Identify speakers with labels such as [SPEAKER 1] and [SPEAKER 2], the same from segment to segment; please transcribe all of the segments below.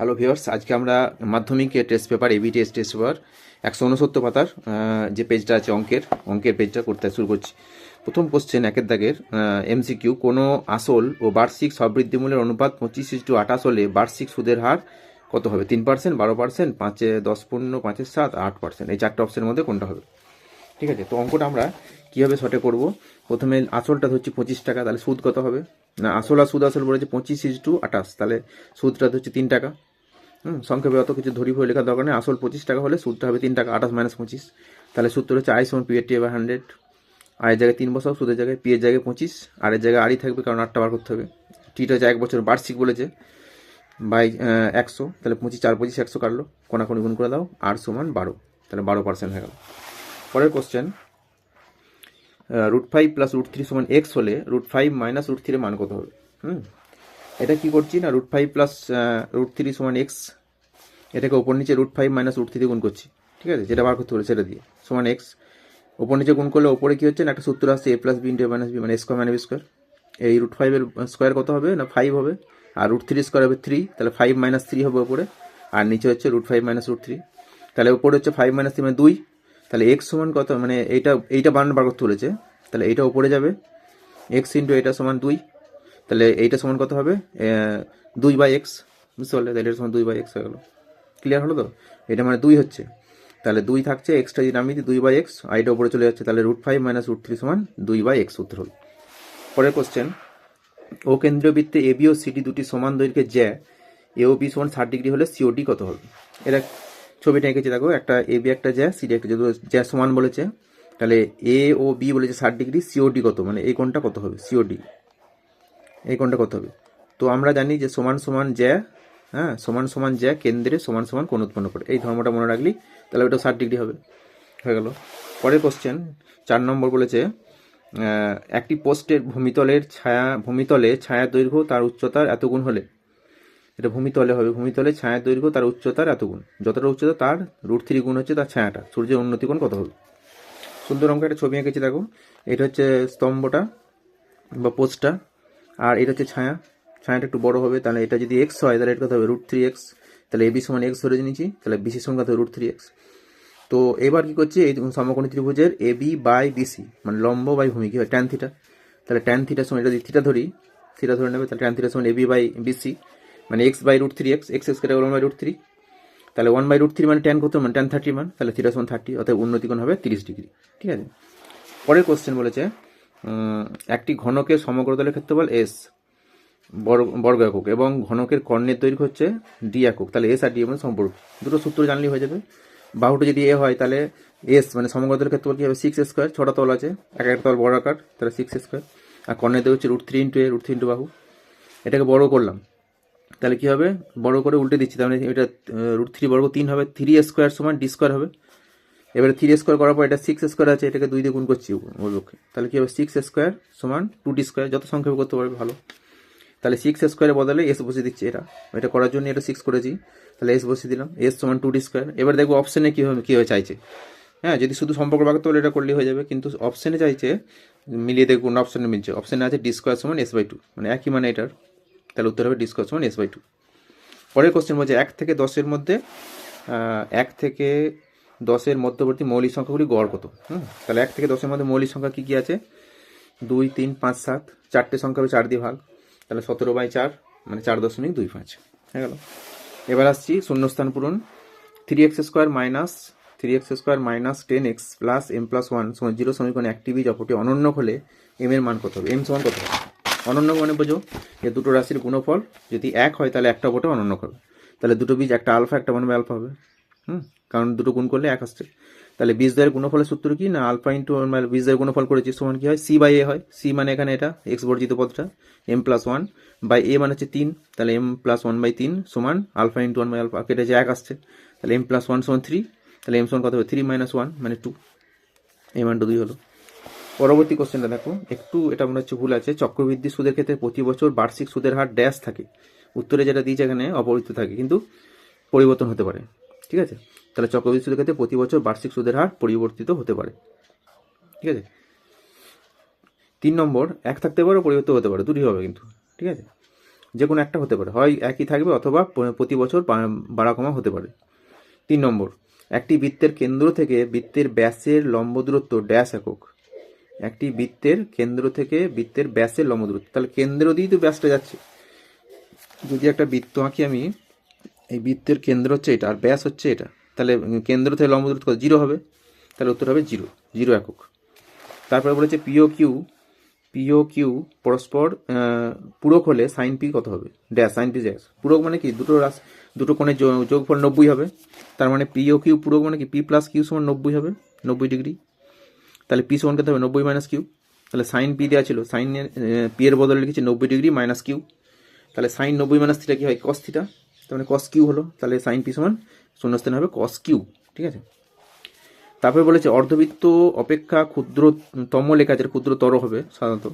[SPEAKER 1] Hello viewers, আজকে আমরা মাধ্যমিকের test paper AB test paper 169 পাতার যে পেজটা আছে অঙ্কের পেজটা করতে শুরু করছি। প্রথম কোশ্চেন একের দাগের এমসিকিউ, কোনো আসল ও বার্ষিক সবৃদ্ধিমূল্যের অনুপাত 25:28 হলে বার্ষিক সুদের হার কত হবে? 3%, 12%, 5-এ 10, 15, 5-এ 7, 8%। এই চারটে অপশনের মধ্যে কোনটা হবে? ঠিক আছে, তো অঙ্কটা আমরা কীভাবে শর্টে করব? প্রথমে আসলটা ধরছি 25 টাকা, তাহলে সুদ কত হবে? না, আসল আর সুদ আসল বলেছে 25:28, তাহলে সুদটা হচ্ছে 3 টাকা। সংক্ষেপে অত কিছু ধরি ভরে লেখার দরকার নেই। আসল 25 টাকা হলে সুদটা হবে 3 টাকা, 28 - 25, তাহলে সূত্র হচ্ছে I=P/100। আয়ের জায়গায় 3 বসাও, সুদের জায়গায় পি এর জায়গায় 25, আর এর জায়গায় আরই থাকবে কারণ 8টা বার করতে হবে। টিটা হচ্ছে 1 বছর বার্ষিক বলেছে, বাই 100, তাহলে 25 4 25 100 কাটলো, কোনাকুনি গুণ করে দাও, R=12, তাহলে 12% হয়ে গেল। পরের কোশ্চেন, √5 + √3 = x হলে √5 - √3 এর মান কত হবে? এটা কি করছি না, √5 + √3 = x, এটাকে ওপর নিচে √5 - √3 গুণ করছি। ঠিক আছে, যেটা বার করতে হবে সেটা দিয়ে সমান x। ওপর নিচে গুণ করলে ওপরে কি হচ্ছে না, একটা সূত্র আসছে a + b × a - b, মানে a² - b²। এই √5 এর স্কোয়ার কত হবে না 5 হবে, আর √3 স্কোয়ার হবে 3, তাহলে 5 - 3 হবে ওপরে, আর নিচে হচ্ছে √5 - √3, তাহলে ওপরে হচ্ছে 5 - 3 মানে 2, তাহলে x সমান কত, মানে এইটা বানান বার করতে বলেছে, তাহলে এইটা ওপরে যাবে, x × এটা সমান 2, তাহলে এইটা সমান কত হবে 2/x, বুঝতে পারলে? তাহলে এটা সমান 2/x হয়ে গেল। ক্লিয়ার হলো তো? এটা মানে 2 হচ্ছে, তাহলে 2 থাকছে, এক্সটা যদি নামিয়ে দিই 2/x, আইটা উপরে চলে যাচ্ছে, তাহলে √5 - √3 = 2/x উত্তর হল। পরের কোশ্চেন, ও কেন্দ্রীয় বৃত্তে এবি ও সিডি দুটি সমান দৈর্ঘ্যের জ্যা এ ও বি সমান 60 ডিগ্রি হলে সিওডি কত হবে? এটা ছবিটা এঁকেছি, দেখো, একটা এবি একটা জ্যা, সিডি একটা, যদি জ্যা সমান বলেছে তাহলে এ ও বি বলেছে 60 ডিগ্রি, সিওডি কত, মানে এই কোণটা কত হবে? সিওডি এই কোণটা কত হবে? তো আমরা জানি যে সমান সমান জ্যা, সমান সমান জ্যা কেন্দ্রে সমান সমান কোণ উৎপন্ন করে, এই ধর্মটা মনে রাখলি, তাহলে ওটা 60 ডিগ্রি হবে, হয়ে গেল। পরের কোশ্চেন 4 নম্বর বলেছে, একটি পোস্টের ভূমিতলে ছায়া দৈর্ঘ্য তার উচ্চতার এত গুণ হলে, এটা ভূমিতলে হবে, ভূমিতলে ছায়ার দৈর্ঘ্য তার উচ্চতার এত গুণ, যতটা উচ্চতা তার √3 গুণ হচ্ছে তার ছায়াটা, সূর্যের উন্নতি কোণ কত হবে? সুন্দর অঙ্ক একটা ছবি এঁকেছি, দেখো, এটা হচ্ছে স্তম্ভটা বা পোস্টটা, আর এটা হচ্ছে ছায়াটা একটু বড় হবে, তাহলে এটা যদি x হয় তাহলে এটা কত হবে? √3x, তাহলে এবি সমান x ধরে নিয়েছি, তাহলে বিসি সমান কত হবে? √3x। তো এবার কি করছি, এই সমকোণী ত্রিভুজের এবি বাই বিসি, মানে লম্ব বাই ভূমি, কি হয়? ট্যান থিটা, তাহলে ট্যান থিটার সমান, এটা যদি থিটা ধরি, থিটা ধরে নেবে, তাহলে ট্যান থিটার সমান এবি বাই বিসি, মানে x/√3x, x কেটে গেল 1/√3, তাহলে 1/√3 মানে ট্যান কত, মানে ট্যান 30 মান, তাহলে থিটা সমান 30, অতএব উন্নতি কোণ হবে 30 ডিগ্রি। ঠিক আছে, পরের কোশ্চেন বলেছে, একটি ঘনকের সমগ্রতলের ক্ষেত্রফল এস বর্গ একক এবং ঘনকের কর্ণের দৈর্ঘ্য হচ্ছে ডি একক, তাহলে এস আর ডি এর মধ্যে সম্পর্ক, দুটো সূত্র জানলেই হয়ে যাবে। বাহুটা যদি এ হয় তাহলে এস মানে সমগ্রতলের ক্ষেত্রফল কি হবে? 6a², 6টা তল আছে, এক একটা তল বড় আকার, তাহলে 6a², আর কর্ণের দৈর্ঘ্য হচ্ছে √3 × a, √3 × বাহু। এটাকে বড় করলাম, তাহলে কি হবে? বড় করে উল্টে দিচ্ছি, তাহলে এটা √3 বর্গ 3 হবে, 3a² সমান d² হবে। এবারে 3a² করার পর এটা 6a² আছে, এটাকে 2 দিয়ে গুণ করছি ওর পক্ষে, তাহলে কি হবে? 6a² সমান 2d², যত সংক্ষেপে করতে পারবে ভালো। তাহলে 6a² বদলে এস বসিয়ে দিচ্ছি, এটা করার জন্য এটা 6 করেছি, তাহলে এস বসিয়ে দিলাম, এস সমান 2d²। এবার দেখবো অপশানে কীভাবে চাইছে, যদি শুধু সম্পর্ক বাকি তাহলে এটা করলেই হয়ে যাবে, কিন্তু অপশানে চাইছে, মিলিয়ে দেখবো কোন অপশানে মিলছে। অপশানে আছে d² সমান s/2, মানে একই মানে এটার, তাহলে উত্তর হবে d² সমান s/2। পরের কোশ্চেন বলছে 1 থেকে 10-এর মধ্যে 1 থেকে 10-এর মধ্যবর্তী মৌলিক সংখ্যাগুলি গড় কত? তাহলে 1 থেকে 10-এর মধ্যে মৌলিক সংখ্যা কী কী আছে? 2 3 5 7, চারটে সংখ্যা হবে 4 দিয়ে ভাগ, তাহলে 17/4, মানে 4.25 হয়ে গেল। এবার আসছি শূন্যস্থান পূরণ। 3x² - 10x + m+1 = 0 সমীকরণে একটি বীজ অপরটি অনন্য হলে m এর মান কত হবে? m সমান কত হবে? অনন্য মানে বোঝো যে দুটো রাশির গুণফল যদি 1 হয় তাহলে একটা অপরটা অনন্য হবে, তাহলে দুটো বীজ, একটা আলফা একটা 1/α হবে, কারণ দুটো গুণ করলে 1 আসছে। তাহলে বীজদ্বয়ের গুণফলের সূত্র কি না, আলফা ইন্টু বীজদ্বয়ের গুণফল করেছি সমান কি হয়? c/a হয়, c মানে এখানে এটা x বর্জিত পদটা, m+1 বাই a মানে হচ্ছে 3, তাহলে m+1/3 সমান আলফা ইন্টু 1/α, কেটেছে 1 আসছে, তাহলে m+1 সমান 3, তাহলে m সমান কত হবে? 3 - 1 মানে 2, এই মানটা 2 হলো। পরবর্তী কোশ্চেনটা দেখো, একটু এটা মনে হচ্ছে ভুল আছে। চক্রবৃদ্ধি সুদের ক্ষেত্রে প্রতি বছর বার্ষিক সুদের হার ড্যাশ থাকে, উত্তরে যেটা দিয়েছে এখানে অপরিবর্তিত থাকে, কিন্তু পরিবর্তন হতে পারে। ঠিক আছে, তাহলে চক্রবৃদ্ধি সুদের ক্ষেত্রে প্রতি বছর বার্ষিক সুদের হার পরিবর্তিত হতে পারে। ঠিক আছে, 3 নম্বর, 1 থাকতে পারে, পরিবর্তিত হতে পারে, দুটি হবে কিন্তু। ঠিক আছে, যে কোনো একটা হতে পারে, হয় একই থাকবে অথবা প্রতি বছর বাড়া কমা হতে পারে। 3 নম্বর, একটি বৃত্তের কেন্দ্র থেকে বৃত্তের ব্যাসের লম্ব দূরত্ব ড্যাশ একক। একটি বৃত্তের কেন্দ্র থেকে বৃত্তের ব্যাসের লম্ব দূরত্ব, তাহলে কেন্দ্র দিয়েই তো ব্যাসটা যাচ্ছে। যদি একটা বৃত্ত আঁকি আমি, এই বৃত্তের কেন্দ্র হচ্ছে এটা আর ব্যাস হচ্ছে এটা, তাহলে কেন্দ্র থেকে লম্ব দূরত্ব 0 হবে, তাহলে উত্তর হবে 0 একক। তারপরে বলেছে পিও কিউ পরস্পর পূরক হলে সাইন পি কত হবে, ড্যাশ সাইন পি ড্যাশ। পূরক মানে কি, দুটো কোণের যোগফল 90 হবে, তার মানে পিও কিউ পূরক মানে কি পি প্লাস কিউ সমান 90 হবে, 90 ডিগ্রি। তাহলে পি সমান কত হবে, 90 মাইনাস কিউ। তাহলে সাইন পি দেওয়া ছিল, সাইনের পি এর বদলে লিখেছি 90 ডিগ্রি মাইনাস কিউ, তাহলে সাইন 90 মাইনাস থিটা কি হয়, কস থিটা, তার মানে কস কিউ হলো। তাহলে সাইন পি সমান শূন্যস্থানে হবে কস কিউ, ঠিক আছে। তারপরে বলেছে অর্ধবৃত্ত অপেক্ষা ক্ষুদ্রতম লেখাচার ক্ষুদ্রতর হবে সাধারণত,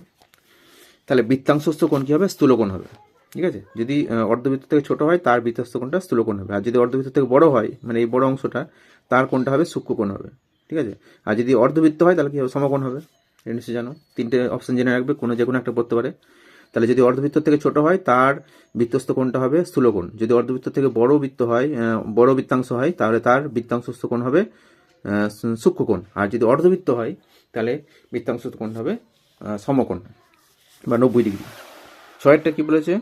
[SPEAKER 1] তাহলে বৃত্তাংশস্থ কোণ কি হবে, স্থূলকোণ হবে, ঠিক আছে। যদি অর্ধবৃত্ত থেকে ছোট হয় তার বৃত্তস্থ কোণটা স্থূলকোণ হবে, আর যদি অর্ধবৃত্ত থেকে বড় হয় মানে এই বড় অংশটা, তার কোণটা হবে সূক্ষ্মকোণ হবে, ঠিক আছে। আর যদি অর্ধবৃত্ত হয় তাহলে কি হবে, সমকোণ হবে। নিশ্চয়ই জানো, 3টে অপশন জেনে রাখবে, যে কোনো একটা পড়তে পারে। তাহলে যদি অর্ধবৃত্ত থেকে ছোট হয় তার বৃত্তস্থ কোণটা হবে স্থূলকোণ, যদি অর্ধবৃত্ত থেকে বড় বৃত্ত হয়, বড় বৃত্তাংশ হয়, তাহলে তার বৃত্তাংশস্থ কোণ হবে সূক্ষ্মকোণ। আর যদি অর্ধবৃত্ত হয় তাহলে বৃত্তাংশস্থ কোণ হবে সমকোণ বা 90 ডিগ্রি। 6টা কি বলেছে,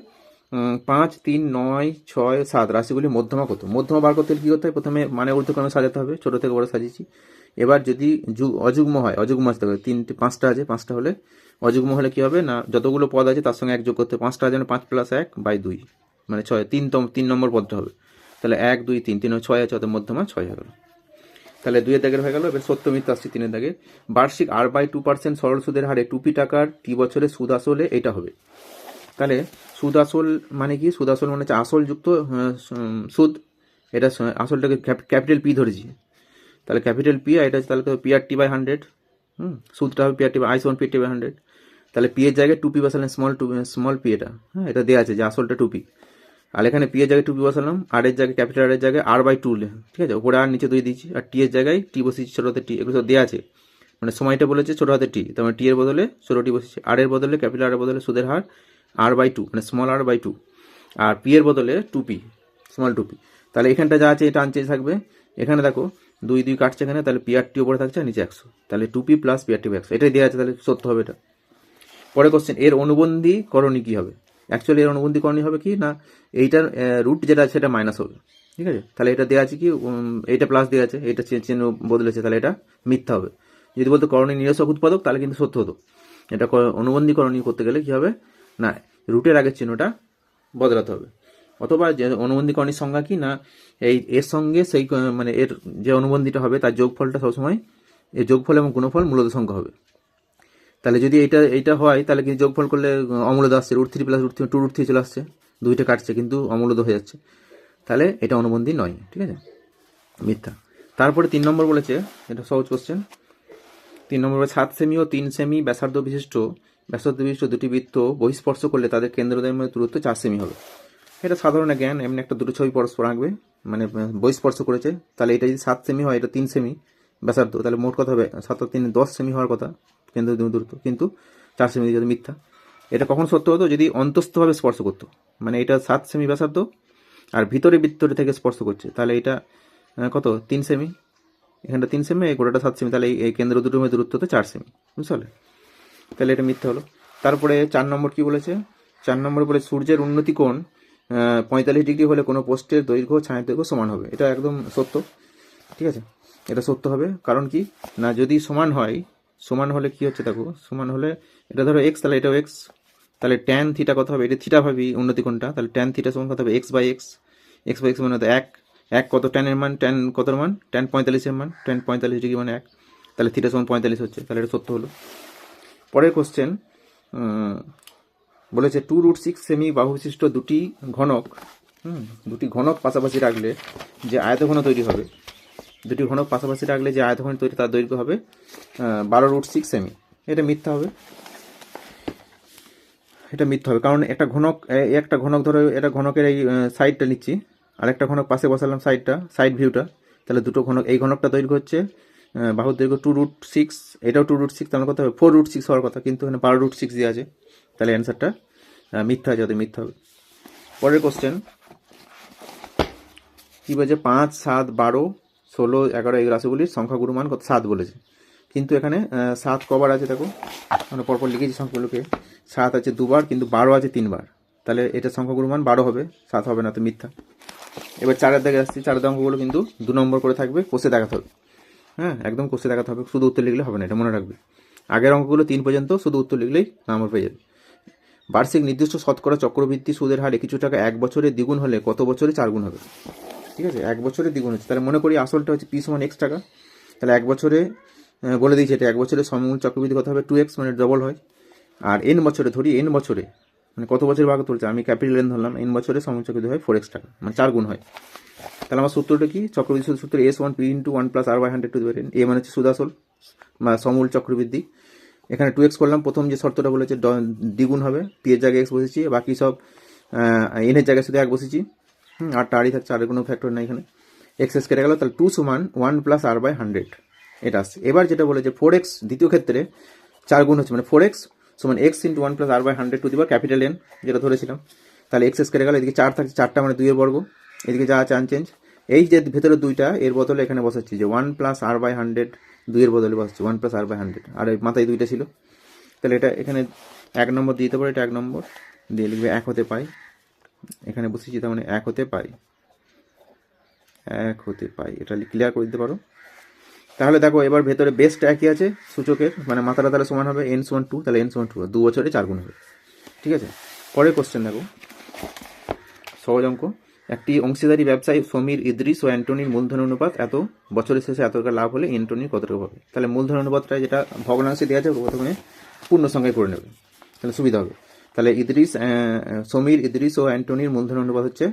[SPEAKER 1] 5, 3, 9, 6, 7 রাশিগুলি মধ্যমা কত। মধ্যমা বার করতে কী করতে হয়, প্রথমে মানে ঊর্ধ্বক্রমে সাজাতে হবে, ছোটো থেকে বড় সাজিয়েছি। এবার যদি অযুগ্ম হয়, অযুগ্ম আসতে হবে, 5টা আছে, 5টা হলে অযুগ্ম হলে কি হবে না, যতগুলো পদ আছে তার সঙ্গে 1 যোগ করতে, 5টা আছে 5 + 1/2 মানে 6, 3 নম্বর পদটা হবে। তাহলে 1, 2, 3, 3 6 আছে, অত মধ্যমা 6 হয়ে গেল। তাহলে 2 এর দাগের হয়ে গেল। এবার সত্য মিথ্যা আসছে 3 এর দাগে। বার্ষিক R/2% সরল সুদের হারে 2p টাকার টি বছরে সুদ আসলে এটা হবে। তাহলে সুদ আসল মানে কি, সুদ আসল মানে হচ্ছে আসল যুক্ত সুদ, এটা আসলটাকে ক্যাপিটাল পি ধরেছি, তাহলে ক্যাপিটাল পি, আর এটা তাহলে PRT/100, সুদটা হবে PRT/I = PRT/100। তাহলে পি এর জায়গায় 2p বসালেন, স্মল পি, এটা এটা দেওয়া আছে যে আসলটা 2p, আর এখানে পি এর জায়গায় 2p বসালাম, আর এর জায়গায় ক্যাপিটাল আর এর জায়গায় R/2, ঠিক আছে, উপরে আর নিচে 2 দিয়েছি, আর টি এর জায়গায় টি বসেছি ছোটো হাতে টি, এগুলো সব দেওয়া আছে, মানে সময়টা বলেছে ছোটো হাতে টি, তার মানে টি এর বদলে ছোটো টি বসেছি, আর এর বদলে ক্যাপিটাল আর এর বদলে সুদের হার R/2 মানে স্মল R/2, আর পি এর বদলে 2p স্মল 2p। তাহলে এখানটা যা আছে এটা আনচেঞ্জ থাকবে। এখানে দেখো 2 2 কাটছে এখানে, তাহলে PRT উপরে থাকছে আর নিচে 100, তাহলে 2p + PRT/100, এটাই দেওয়া আছে, তাহলে সত্য হবে এটা। পরে কোশ্চেন, এর অনুবন্ধী করণী কী হবে। অ্যাকচুয়ালি এর অনুবন্ধী করণী হবে কি না, এইটার রুট যেটা আছে সেটা মাইনাস হবে, ঠিক আছে। তাহলে এটা দেওয়া আছে কি, এইটা প্লাস দেওয়া আছে, এইটা চিহ্ন বদলেছে, তাহলে এটা মিথ্যা হবে। যদি বলতো করণী নিরসক উৎপাদক তাহলে কিন্তু সত্য হতো। এটা অনুবন্ধী করণী করতে গেলে কি হবে না, রুটের আগের চিহ্নটা বদলাতে হবে। অথবা যে অনুবন্ধী করণীর সংজ্ঞা কি না, এর সঙ্গে সেই মানে এর যে অনুবন্ধীটা হবে তার যোগফলটা সবসময়, এই যোগফল এবং গুণফল মূলত সংখ্যা হবে। তাহলে যদি এইটা হয় তাহলে কিন্তু যোগফল করলে অমূলদ আসছে, √3 + √3 2√3 চলে আসছে, 2টা কাটছে কিন্তু অমূলদ হয়ে যাচ্ছে, তাহলে এটা অনুবন্ধী নয়, ঠিক আছে, মিথ্যা। তারপরে 3 নম্বর বলেছে, এটা সহজ কোশ্চেন। 3 নম্বর 7 সেমি ও 3 সেমি ব্যাসার্ধ বিশিষ্ট দুটি বৃত্ত বহিঃস্পর্শ করলে তাদের কেন্দ্রদ্বয়ের মধ্যে দূরত্ব 4 সেমি হবে। এটা সাধারণ জ্ঞান, এমনি একটা দুটো ছবি পরস্পর আঁকবে, মানে বহিঃস্পর্শ করেছে, তাহলে এটা যদি 7 সেমি হয়, এটা 3 সেমি ব্যাসার্ধ, তাহলে মোট কথা হবে 7 + 3 10 সেমি হওয়ার কথা কেন্দ্র দূরত্ব, কিন্তু 4 সেমি যদি মিথ্যা। এটা কখন সত্য হতো, যদি অন্তস্থভাবে স্পর্শ করতো, মানে এটা 7 সেমি ব্যাসার্ধ আর ভিতরে বৃত্তটি থেকে স্পর্শ করছে, তাহলে এটা কত 3 সেমি, এখানটা 3 সেমি, এই গোটাটা 7 সেমি, তাহলে এই কেন্দ্র দুটোর মধ্যে দূরত্ব তো 4 সেমি, বুঝতে, তাহলে এটা মিথ্যা হলো। তারপরে 4 নম্বর কি বলেছে, 4 নম্বর বলে সূর্যের উন্নতি কোণ 45 ডিগ্রি হলে কোনো পোস্টের দৈর্ঘ্য ছায়ার দৈর্ঘ্য সমান হবে। এটা একদম সত্য, ঠিক আছে, এটা সত্য হবে। কারণ কি না, যদি সমান হয়, সমান হলে কি হচ্ছে দেখো, সমান হলে এটা ধরো x, তাহলে এটাও x, তাহলে ট্যান থিটা কত হবে, এটা থিটা ভাবি উন্নতি কোণটা, তাহলে ট্যান থিটা সমান কত হবে, x/x, x/x মানে তো 1 কত ট্যানের মান, ট্যান কতর মান, ট্যান 45 এর মান, ট্যান 45 ডিগ্রি মানে 1, তাহলে থিটা সমান 45 হচ্ছে, তাহলে এটা সত্য হলো। পরের কোশ্চেন বলেছে 2√6 সেমি বাহু বিশিষ্ট দুটি ঘনক পাশাপাশি রাখলে যে আয়তঘন তৈরি হবে, দুটি ঘনক পাশাপাশি রাখলে যে আয়তঘন তৈরি তার দৈর্ঘ্য হবে 12√6 সেমি। এটা মিথ্যা হবে, এটা মিথ্যা হবে, কারণ একটা ঘনক ধরো, এটা ঘনকের এই সাইডটা নিচ্ছি, আর একটা ঘনক পাশে বসালাম সাইড ভিউটা, তাহলে দুটো ঘনক, এই ঘনকটা দৈর্ঘ্য হচ্ছে বাহুর দৈর্ঘ্য 2√6, এটাও 2√6, তাহলে কত হবে 4√6 হওয়ার কথা, কিন্তু এখানে 12√6 দেওয়া আছে, তাহলে অ্যান্সারটা মিথ্যা আছে, মিথ্যা হবে। পরের কোশ্চেন কি বলছে, 5, 7, 12, 16, 11 এই রাশিগুলির সংখ্যাগুরু মান কত? 7 বলেছে। কিন্তু এখানে 7 কবার আছে দেখো, আমরা পরপর লিখেছি সংখ্যাগুলোকে। 7 আছে দুবার, কিন্তু 12 আছে 3 বার। তাহলে এটা সংখ্যাগুরু মান 12 হবে, 7 হবে না, তো মিথ্যা। এবার 4 দিকে আসছি, 4 অঙ্কগুলো কিন্তু 2 নম্বর করে থাকবে, কষে দেখাতে হবে। হ্যাঁ, একদম কষে দেখাতে হবে, শুধু উত্তর লিখলে হবে না, এটা মনে রাখবে। আগের অঙ্কগুলো 3 পর্যন্ত শুধু উত্তর লিখলেই নম্বর পেয়ে যাবে। বার্ষিক নির্দিষ্ট শতকরা চক্রবৃদ্ধি সুদের হার কিছু টাকা 1 বছরে দ্বিগুণ হলে কত বছরে 4 গুণ হবে? ঠিক আছে, 1 বছরে দ্বিগুণ হচ্ছে, তাহলে মনে করি আসলটা হচ্ছে পি সমান এক্স টাকা। তাহলে 1 বছরে বলে দিয়েছে এটা 1 বছরে সমমূল চক্রবৃদ্ধি কত হবে? 2x, মানে ডবল হয়। আর এন বছরে, ধরি এন বছরে, মানে কত বছর ভাগে তুলছে, আমি ক্যাপিটাল এন ধরলাম, এন বছরে সমমূল চক্রবৃদ্ধি হয় 4x টাকা, মানে 4 গুণ হয়। তাহলে আমার সূত্রটা কি? চক্রবৃদ্ধি সূত্র S1 P × 1 + R/100 two the power n। এ মানে হচ্ছে সুদাসল বা সমূল চক্রবৃদ্ধি। এখানে 2x করলাম, প্রথম যে শর্তটা বলেছে দ্বিগুণ হবে, পি এর জায়গায় এক্স বসেছি, বাকি সব এন এর জায়গায় শুধু 1 বসেছি। আরটা আরই থাকছে, আরের কোনো ফ্যাক্টর নাই এখানে। এক্স কেটে গেল, তাহলে 2 সমান 1 + R/100 এটা আসছে। এবার যেটা বলেছে 4x, দ্বিতীয় ক্ষেত্রে 4 গুণ হচ্ছে, মানে 4x সমান x × 1 + R/100 two the power capital N, যেটা ধরেছিলাম। তাহলে এক্স কেটে গেল, এদিকে 4 থাকছে, 4টা মানে 2 এর বর্গ, এদিকে যা আছে আনচেঞ্জ। এই যে ভেতরে 2টা, এর বদলে এখানে বসাচ্ছি যে 1 + R/100, 2 এর বদলে বসাচ্ছি 1 + R/100, আর এই মাথায় 2টা ছিল। তাহলে এটা এখানে 1 নম্বর দিয়ে দিতে পারো, এটা 1 নম্বর দিয়ে লিখবে 1 হতে পাই। এখানে বসেছি, তার মানে 1 হতে পাই, 1 হতে পাই, এটা ক্লিয়ার করে দিতে পারো। তাহলে দেখো এবার ভেতরে বেসটা একই আছে সূচকের, মানে মাথাটা তাহলে সমান হবে n সমান 2, তাহলে n সমান 2, 2 বছরে 4 গুণ হবে। ঠিক আছে, পরের কোশ্চেন দেখো, সহজ অঙ্ক। একটি অংশীদারি ব্যবসায়ী সমীর, ইদ্রিস ও অ্যান্টনির মূলধন অনুপাত এত, বছরের শেষে এত টাকা লাভ হলে অ্যান্টনির কত টাকা হবে? তাহলে মূলধন অনুপাতটা যেটা ভগ্নাংশে দেওয়া আছে, প্রথমে পূর্ণ সংখ্যায় করে নেবে, তাহলে সুবিধা হবে। তাহলে সমীর, ইদ্রিস ও অ্যান্টনির মূলধন অনুপাত হচ্ছে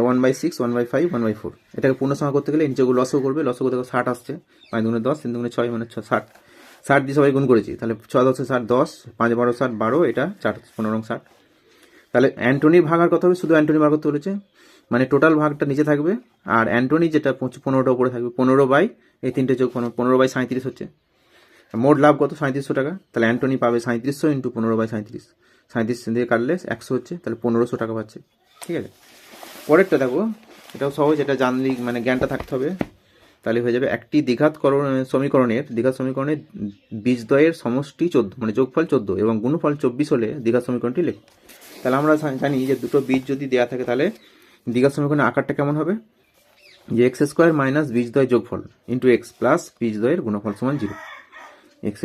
[SPEAKER 1] 1/6, 1/5, 1/4। এটাকে পূর্ণ সংখ্যা করতে গেলে নিচেগুলো লসও করবে, লসও দেখো 60 আসছে, 5 দুগুণে 10, 3 দুগুণে 6, মানে 60। 60 দিয়ে সবাই গুণ করেছি, তাহলে 6 10 60, 10, 5 12 60, 12, এটা 4 15 60। তাহলে অ্যান্টনির ভাগ আর কত হবে? শুধু অ্যান্টনি ভাগ করতে বলেছে, মানে টোটাল ভাগটা নিচে থাকবে, আর অ্যান্টনি যেটা 15টা উপরে থাকবে, 15 বাই এই 3টে যোগ 15/37 হচ্ছে। মোট লাভ কত? 3700 টাকা। তাহলে অ্যান্টনি পাবে 3700 × 15/37, 37 দিয়ে কাটলে 100 হচ্ছে, তাহলে 1500 টাকা পাচ্ছে। ঠিক আছে, পরেরটা দেখো, এটাও সহজ, এটা জানলি মানে জ্ঞানটা থাকতে হবে, তাহলে হয়ে যাবে। একটি দ্বিঘাত সমীকরণের বীজদ্বয়ের সমষ্টি 14, মানে যোগফল 14 এবং গুণফল 24 হলে দ্বিঘাত সমীকরণটি লেখ। তাহলে আমরা জানি যে দুটো বীজ যদি দেওয়া থাকে, তাহলে দ্বিঘাত সমীকরণের আকারটা কেমন হবে? যে x² - বীজদ্বয় যোগফল ইন্টু x প্লাস বীজদ্বয়ের গুণফল সমান 0। x²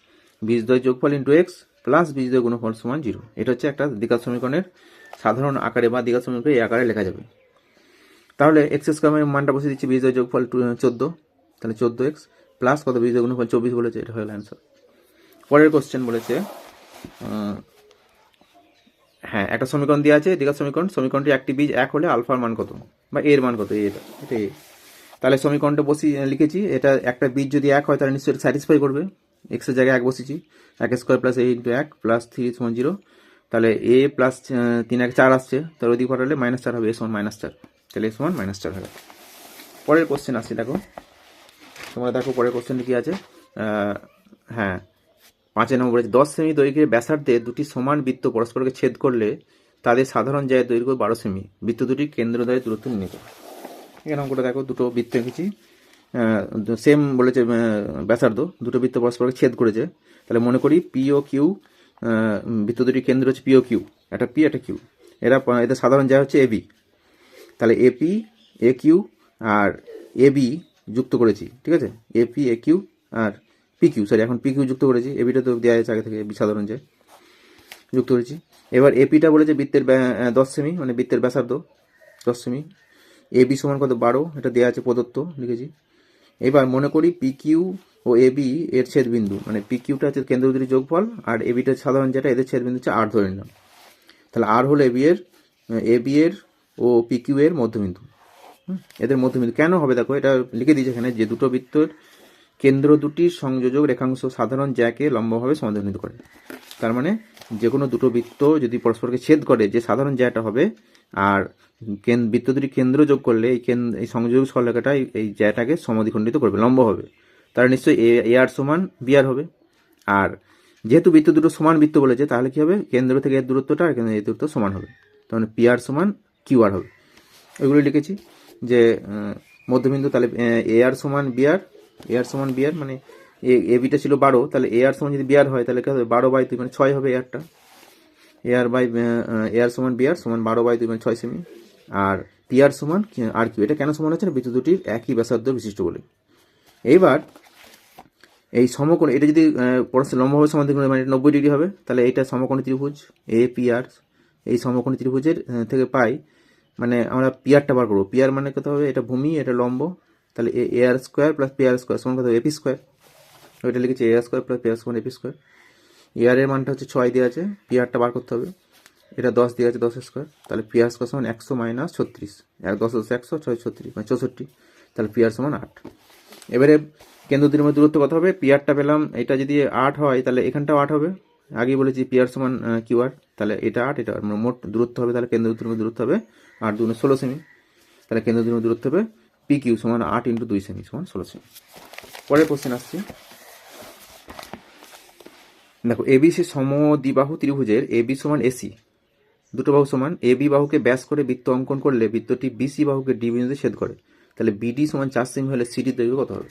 [SPEAKER 1] - বীজদ্বয় যোগফল ইন্টু x প্লাস বীজদ্বয় গুণফল সমান 0। এটা হচ্ছে একটা দ্বিঘাত সমীকরণের সাধারণ আকারে বা দ্বিঘাত সমীকরণ এই আকারে লেখা যাবে। তাহলে x² মানটা বসে দিচ্ছি, বীজদ্বয় যোগফল 14, তাহলে 14x প্লাস কত? বীজদ্বয় গুণফল 24 বলেছে, এটা হলো অ্যান্সার। পরের কোশ্চেন বলেছে, হ্যাঁ, একটা সমীকরণ দেওয়া আছে, দ্বিঘাত সমীকরণ। সমীকরণটি একটি বীজ 1 হলে আলফার মান কত, বা এর মান কত? এটা এ। তাহলে সমীকরণটা লিখেছি, এটা একটা বীজ যদি 1 হয় তাহলে নিশ্চয়ই স্যাটিসফাই করবে। এক্স এর জায়গায় 1 বসেছি, 1² + a × 1 প্লাস 3 সমান 0। তাহলে a প্লাস 3 1 4 আসছে, তার ওদিকে পাঠালে -4 হবে, a সমান -4, তাহলে a সমান -4 হবে। পরের কোশ্চেন আসছে, দেখো তোমরা দেখো পরের কোশ্চেনটা কি আছে। হ্যাঁ, 5 নম্বর বলেছে 10 সেমি দৈর্ঘ্যের ব্যাসার্ধে দুটি সমান বৃত্ত পরস্পরকে ছেদ করলে তাদের সাধারণ জায়ের দৈর্ঘ্য 12 সেমি। বৃত্ত দুটির কেন্দ্রদ্বয়ের দূরত্ব নির্ণয় করো। এখানে অঙ্কটা দেখো, দুটো বৃত্ত এঁকেছি, সেম বলেছে ব্যাসার্ধ, দুটো বৃত্ত পরস্পরকে ছেদ করেছে। তাহলে মনে করি পি ও কিউ, বৃত্ত দুটির কেন্দ্র হচ্ছে পি ও কিউ, একটা পি একটা কিউ, এদের সাধারণ জায় হচ্ছে এবি। তাহলে এপি এ কিউ আর এবি যুক্ত করেছি, ঠিক আছে, এপি এ Q R P Q, sorry এখন পি কিউ যুক্ত করেছি, এবিটা তো দেওয়া আছে আগে থেকে, এবি সাধারণ যে যুক্ত করেছি। এবার এপিটা বলেছে বৃত্তের 10 সেমি, মানে বৃত্তের ব্যাসার্ধ 10 সেমি। এবি সমান কত? 12, এটা দেওয়া আছে প্রদত্ত, লিখেছি। এবার মনে করি পি কিউ ও এবি এর ছেদবিন্দু, মানে পি কিউটা হচ্ছে কেন্দ্র দুটির যোগফল, আর এবিটা সাধারণ যেটা, এদের ছেদবিন্দু হচ্ছে আর ধরে নিলাম। তাহলে আর হলো এবি এর ও পি কিউ এর মধ্যবিন্দু। এদের মধ্যবিন্দু কেন হবে দেখো, এটা লিখে দিয়েছে এখানে, যে দুটো বৃত্তের কেন্দ্র দুটির সংযোজক রেখাংশ সাধারণ জ্যাকে লম্বভাবে সমান্তরাল করে। তার মানে যে কোনো দুটো বৃত্ত যদি পরস্পরকে ছেদ করে, যে সাধারণ জ্যাটা হবে, আর বৃত্ত দুটি কেন্দ্র যোগ করলে এই সংযোজক সরলরেখাটা এই জ্যাটাকে সমদ্বিখণ্ডিত করবে, লম্ব হবে। তার নিশ্চয়ই এ আর সমান বি আর হবে। আর যেহেতু বৃত্ত দুটো সমান বৃত্ত বলেছে, তাহলে কি হবে? কেন্দ্র থেকে এর দূরত্বটা আর এই দূরত্ব সমান হবে। তো তার মানে পিআর সমান কিউআর হবে। এগুলো লিখেছি যে মধ্যবিন্দু, তাহলে এআর সমান বিআর মানে এবিটা ছিল 12, তাহলে এআর সমান যদি বিআর হয় তাহলে কি হবে 12/2 মানে 6 হবে এআরটা। এআর সমান বিআর সমান 12/2 মানে 6 সেমি। আর পিআর সমান আর কিউ, এটা কেন সমান হচ্ছে না, বৃত্ত দুটির একই ব্যাসার্ধ বিশিষ্ট বলে। এইবার এই সমকোণ, এটা যদি পরস্পর লম্বভাবে সমান্তরাল মানে 90 ডিগ্রি হবে, তাহলে এটা সমকোণী ত্রিভুজ এ পিআর, এই সমকোণী ত্রিভুজের থেকে পাই মানে আমরা পিআরটা বার করবো। পিআর মানে কত হবে, এটা ভূমি এটা লম্ব, তাহলে AR square plus PR square সমান কত হবে এপি স্কোয়ার। ওইটা লিখেছি এআর স্কোয়ার প্লাস পিআর সমান এপি স্কোয়ার। এআর এর মানটা হচ্ছে 6 দেওয়া আছে, পিআরটা বার করতে হবে, এটা 10 দেওয়া আছে 10 স্কোয়ার, তাহলে পিআর স্কোয়ার সমান 100 মাইনাস 36, 10 100 6 36 মানে 64, তাহলে পিআর সমান 8। এবারে কেন্দ্র দুটির মধ্যে দূরত্ব কত হবে, পিআরটা পেলাম, এটা যদি 8 হয় তাহলে এখানটাও 8 হবে, আগেই বলেছি পিআর সমান কিউআর, তাহলে এটা 8 এটা মোট দূরত্ব হবে, তাহলে কেন্দ্র দুটির মধ্যে দূরত্ব হবে 8 2 16 সেমি, তাহলে কেন্দ্র দুটির মধ্যে দূরত্ব হবে পি কিউ সমান 8 × 2 সেমি সমান 16 সেমি। পরের কোশ্চেন আসছি, দেখো এবিসি সমদ্বিবাহু ত্রিভুজের এবি সমান এসি, দুটো বাহু সমান, এবি বাহুকে ব্যাস করে বৃত্ত অঙ্কন করলে বৃত্তটি বিসি বাহুকে ডি বিন্দুতে ছেদ করে, তাহলে বিডি সমান 4 সেমি হলে সিডি দৈর্ঘ্য কত হবে।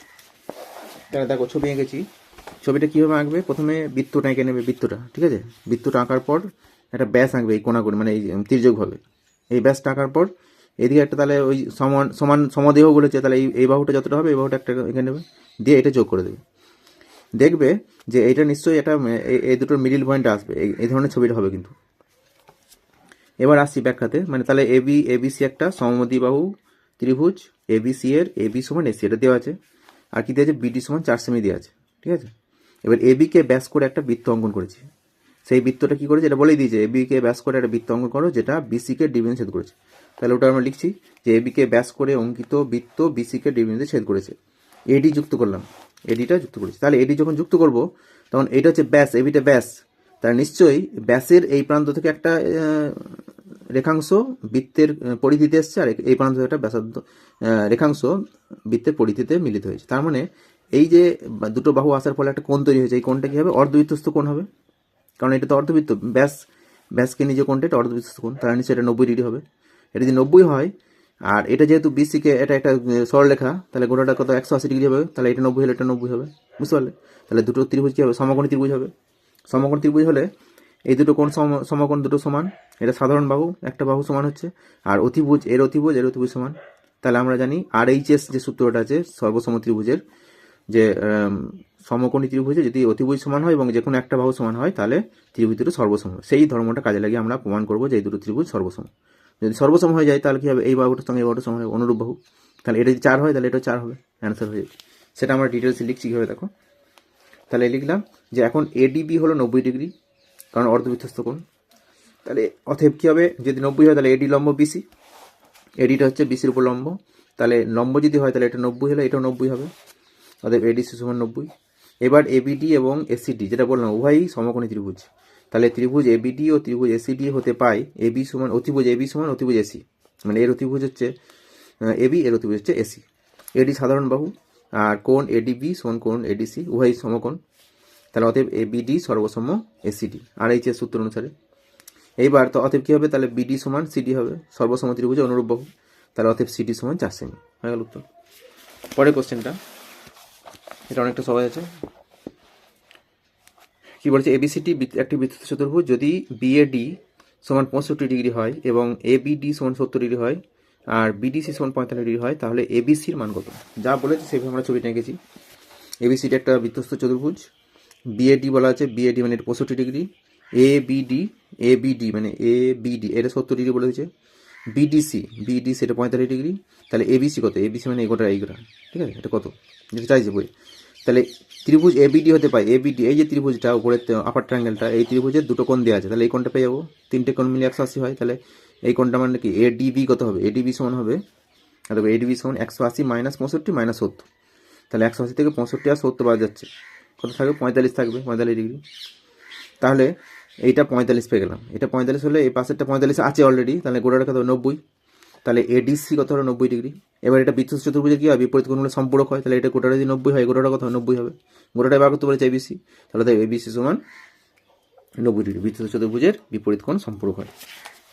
[SPEAKER 1] তাহলে দেখো ছবি এঁকেছি, ছবিটা কীভাবে আঁকবে, প্রথমে বৃত্তটা এঁকে নেবে, বৃত্তটা ঠিক আছে, বৃত্তটা আঁকার পর একটা ব্যাস আঁকবে এই কোণাগুলো মানে এই তির্যকভাবে, এই ব্যাসটা আঁকার পর এদিকে একটা তাহলে ওই সমান সমান সমদেহ বলেছে, তাহলে এই বাহুটা যতটা হবে এই বাহুটা একটা এঁকে নেবে, দিয়ে এটা যোগ করে দেবে, দেখবে যে এইটা নিশ্চয়ই এটা এই দুটোর মিডিল পয়েন্ট আসবে, এই ধরনের ছবিটা হবে কিন্তু। এবার আসছি ব্যাখ্যাতে, মানে তাহলে এবিসি একটা সমদ্বিবাহু ত্রিভুজ, এবিসি এর এবি সমান এসি এটা দেওয়া আছে, আর কি দেওয়া আছে বিডি সমান 4 সেমি দেওয়া আছে, ঠিক আছে। এবার এবিকে ব্যাস করে একটা বৃত্ত অঙ্কন করেছি, সেই বৃত্তটা কি করেছে এটা বলেই দিয়েছে, এবিকে ব্যাস করে একটা বৃত্ত অঙ্কন করো যেটা বিসিকে ডি বিন্দুতে ছেদ করেছে, তাহলে ওটা আমরা লিখছি যে এবিকে ব্যাস করে অঙ্কিত বৃত্ত বিসিকে ডি বিন্দুতে ছেদ করেছে, এডি যুক্ত করলাম, এডিটা যুক্ত করেছি, তাহলে এডি যখন যুক্ত করব তখন এটা হচ্ছে ব্যাস, এবিটা ব্যাস, তাহলে নিশ্চয়ই ব্যাসের এই প্রান্ত থেকে একটা রেখাংশ বৃত্তের পরিধিতে এসছে, আর এই প্রান্ত থেকে একটা ব্যাসার্ধ রেখাংশ বৃত্তের পরিধিতে মিলিত হয়েছে, তার মানে এই যে দুটো বাহু আসার ফলে একটা কোণ তৈরি হয়েছে, এই কোণটা কি হবে অর্ধবৃত্তস্থ কোণ হবে, কারণ এটা তো অর্ধবৃত্ত, ব্যাসকে নিজে কোণটা এটা অর্ধবৃত্তস্থ কোণ, তাহলে নিশ্চয়ই এটা 90 ডিগ্রি হবে। এটা যদি 90 হয়, আর এটা যেহেতু বিসিকে এটা একটা সরলরেখা, তাহলে গোটাটা কত 180 ডিগ্রি হবে, তাহলে এটা 90 হলে এটা 90 হবে, বুঝতে পারলে। তাহলে দুটো ত্রিভুজ কী হবে, সমকোণী ত্রিভুজ হবে। সমকোণী ত্রিভুজ হলে এই দুটো কোণ সমকোণ দুটো সমান, এটা সাধারণ বাহু, একটা বাহু সমান হচ্ছে, আর অতিভুজ এর অতিভুজ সমান, তাহলে আমরা জানি আর এইচএস যে সূত্রটা আছে সর্বসম ত্রিভুজের, যে সমকোণী ত্রিভুজে যদি অতিভুজ সমান হয় এবং যে কোনো একটা বাহু সমান হয় তাহলে ত্রিভুজ দুটো সর্বসম, সেই ধর্মটা কাজে লাগিয়ে আমরা প্রমাণ করবো যে এই দুটো ত্রিভুজ সর্বসম। যদি সর্বসম হয়ে যায় তাহলে কী হবে, এই বাহুটার সঙ্গে এই বাহুটার সমান হবে অনুরূপ বাহু, তাহলে এটা যদি 4 হয় তাহলে এটা 4 হবে, অ্যান্সার হয়ে যাবে। সেটা আমরা ডিটেলসে লিখছি কীভাবে দেখো, তাহলে লিখলাম যে এখন এডিবি হলো 90 ডিগ্রি, কারণ অর্ধবৃত্তস্থ কোণ, তাহলে অতএব কী হবে, যদি 90 হয় তাহলে এডি লম্ব বিসি, এডিটা হচ্ছে বিসির উপর লম্ব, তাহলে লম্ব যদি হয় তাহলে এটা 90 হলে এটাও 90 হবে, অতএব এডিসি সমান 90। এবার এবিডি এবং এসিডি যেটা বললাম উভয়ই সমকোণী ত্রিভুজ, তাহলে ত্রিভুজ এবিডি ও ত্রিভুজ এসিডি হতে পাই এবি সমান অতিভুজ এবি সমান অতিভুজ এসি, মানে এর অতিভুজ হচ্ছে এবি, এর অতিভুজ হচ্ছে এসি, এডি সাধারণ বাহু, আর কোণ এডিবি সমান কোণ এডিসি উভয়ই সমকোণ, তাহলে অতএব এবিডি সর্বসম এসিডি আর এইচএস সূত্র অনুসারে। এইবার তো অতএব কী হবে, তাহলে বিডি সমান সিডি হবে, সর্বসম ত্রিভুজে অনুরূপ বাহু, তাহলে অতএব সিডি সমান 4 সেমি হয়ে গেল উত্তর। পরের কোশ্চেনটা, এটা অনেকটা সহজ আছে, কি বলছে এবিসিটি একটি বৃত্ত চতুর্ভুজ যদি বিএডি সমান 65 ডিগ্রি হয় এবং এবিডি সমান 70 ডিগ্রি হয় আর বিডিসি সমান 45 ডিগ্রি হয়, তাহলে এবিসির মান কত। যা বলেছে সেভাবে আমরা ছবিটা এঁকেছি, এবিসিটি একটা বৃত্তস্থ চতুর্ভুজ, বিএডি বলা আছে, বিএডি মানে 65 ডিগ্রি, এবিডি মানে এবিডি এটা 70 ডিগ্রি বলে হয়েছে, বিডিসি এটা 45 ডিগ্রি, তাহলে এবিসি কত, এবিসি মানে এইগোটা, ঠিক আছে, এটা কত যেটা চাইছে বই। তাহলে ত্রিভুজ এবিডি হতে পায়, এবিডি এই যে ত্রিভুজটা উপরের আপার ট্রায়াঙ্গেলটা, এই ত্রিভুজের দুটো কোণ দেওয়া আছে, তাহলে এই কোণটা পেয়ে যাবো, তিনটে কোণ মিলে 180 হয়, তাহলে এই কোণটা মানে কি এডিবি কত হবে, এডিবি সমান হবে, দেখো এডিবি সমান 180 মাইনাস 65 মাইনাস 70, তাহলে 180 থেকে 65 আর 70 বাদ যাচ্ছে, কত থাকবে 45 থাকবে, 45 ডিগ্রি, তাহলে এইটা 45 পেয়ে গেলাম, এটা 45 হলে এই পাশেরটা 45 আছে অলরেডি, তাহলে গোড়াটা কত 90, তাহলে এডিসি কত হলো 90 ডিগ্রি। এবার এটা বৃত্তস্থ চতুর্ভুজের কী হয়, বিপরীত কোণগুলো সম্পূরক হয়, তাহলে এটা গোটাটা যদি 90 হয় গোটাটা কত 90 হবে, গোটাটা বার করতে বলেছে এবিসি, তাহলে তাই এবিসি সমান 90 ডিগ্রি, বৃত্তস্থ চতুর্ভুজের বিপরীত কোণ সম্পূরক হয়,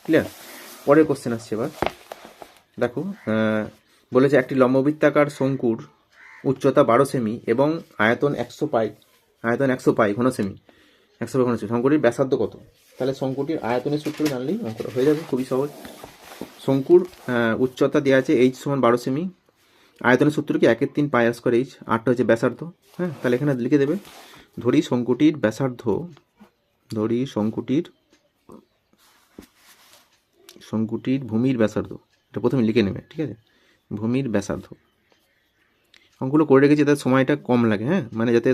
[SPEAKER 1] ক্লিয়ার। পরের কোশ্চেন আসছে এবার দেখো, বলেছে একটি লম্ববৃত্তাকার শঙ্কুর উচ্চতা 12 সেমি এবং আয়তন 100 পাই ঘন সেমি, 100 পাই ঘন সেমি, শঙ্কুটির ব্যাসার্ধ কত? তাহলে শঙ্কুটির আয়তনের সূত্র জানলেই অঙ্কটা হয়ে যাবে, খুবই সহজ। শঙ্কুর উচ্চতা দেওয়া আছে h সমান 12 সেমি, আয়তনের সূত্র কি 1/3 পাই আর স্কয়ার h, আরটা হচ্ছে ব্যাসার্ধ। হ্যাঁ, তাহলে এখানে লিখে দেবে, ধরি শঙ্কুটির ব্যাসার্ধ, শঙ্কুটির ভূমির ব্যাসার্ধ, এটা প্রথমে লিখে নেবে, ঠিক আছে, ভূমির ব্যাসার্ধ। অঙ্কগুলো করে রেখেছি যাতে সময়টা কম লাগে, হ্যাঁ, মানে যাতে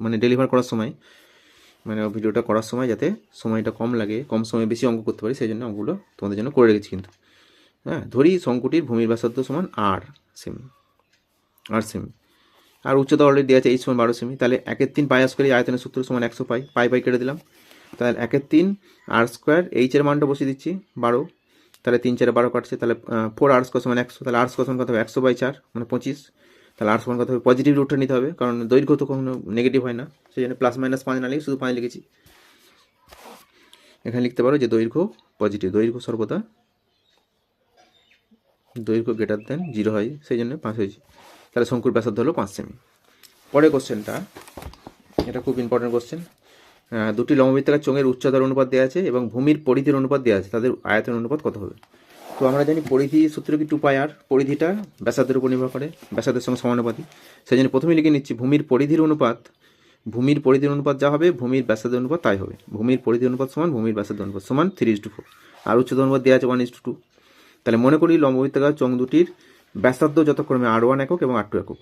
[SPEAKER 1] মানে ডেলিভার করার সময়, মানে ভিডিওটা করার সময় যাতে সময়টা কম লাগে, কম সময়ে বেশি অঙ্ক করতে পারি, সেই জন্য অঙ্কগুলো তোমাদের জন্য করে রেখেছি কিন্তু। হ্যাঁ, ধরি শঙ্কুটির ভূমির ব্যাসার্ধ সমান আর সেমি, আর উচ্চতা অলরেডি দেওয়া আছে h সমান 12 সেমি, তাহলে 1/3 পাই আর স্কয়ার আয়তনের সূত্র সমান 100 পাই, পাই কেটে দিলাম, তাহলে 1/3 আর স্কয়ার, h এর মানটা বসিয়ে দিচ্ছি 12, তাহলে 3 4 12 কাটছে, তাহলে 4 আর স্কয়ার সমান 100, তাহলে আর স্কয়ার সমান কত হবে 100/4 মানে 25, তাহলে আর সমান কত হবে, পজিটিভ রুটটা নিতে হবে কারণ দৈর্ঘ্য তো কখনো নেগেটিভ হয় না, সেই জন্য প্লাস মাইনাস 5 না লিখে শুধু 5 লিখেছি। এখানে লিখতে পারো যে দৈর্ঘ্য পজিটিভ, দৈর্ঘ্য সর্বদা দৈর্ঘ্য গ্রেটার দেন 0 হয়, সেই জন্য 5 হয়েছে, তাহলে শঙ্কুর ব্যাসার্ধ হলো 5 সেমি। পরের কোশ্চেনটা, এটা খুব ইম্পর্টেন্ট কোশ্চেন, দুটি লম্ববৃত্তাকার চোঙের উচ্চতার অনুপাত দেওয়া আছে এবং ভূমির পরিধির অনুপাত দেওয়া আছে, তাদের আয়তন অনুপাত কত হবে? তো আমরা জানি পরিধি সূত্র কি 2 পাই আর, পরিধিটা ব্যাসার্ধের উপর নির্ভর করে, ব্যাসার্ধের সঙ্গে সমানুপাতিক, সেই জন্য প্রথমে লিখে নিচ্ছি ভূমির পরিধির অনুপাত যা হবে ভূমির ব্যাসার্ধের অনুপাত তাই হবে, ভূমির পরিধির অনুপাত সমান ভূমির ব্যাসার্ধের অনুপাত সমান 3:4, আর উচ্চতার অনুপাত দেওয়া আছে 1:2। তাহলে মনে করি লম্ববৃত্তাকার চোঙ দুটির ব্যাসার্ধ যথাক্রমে R1 একক এবং R2 একক,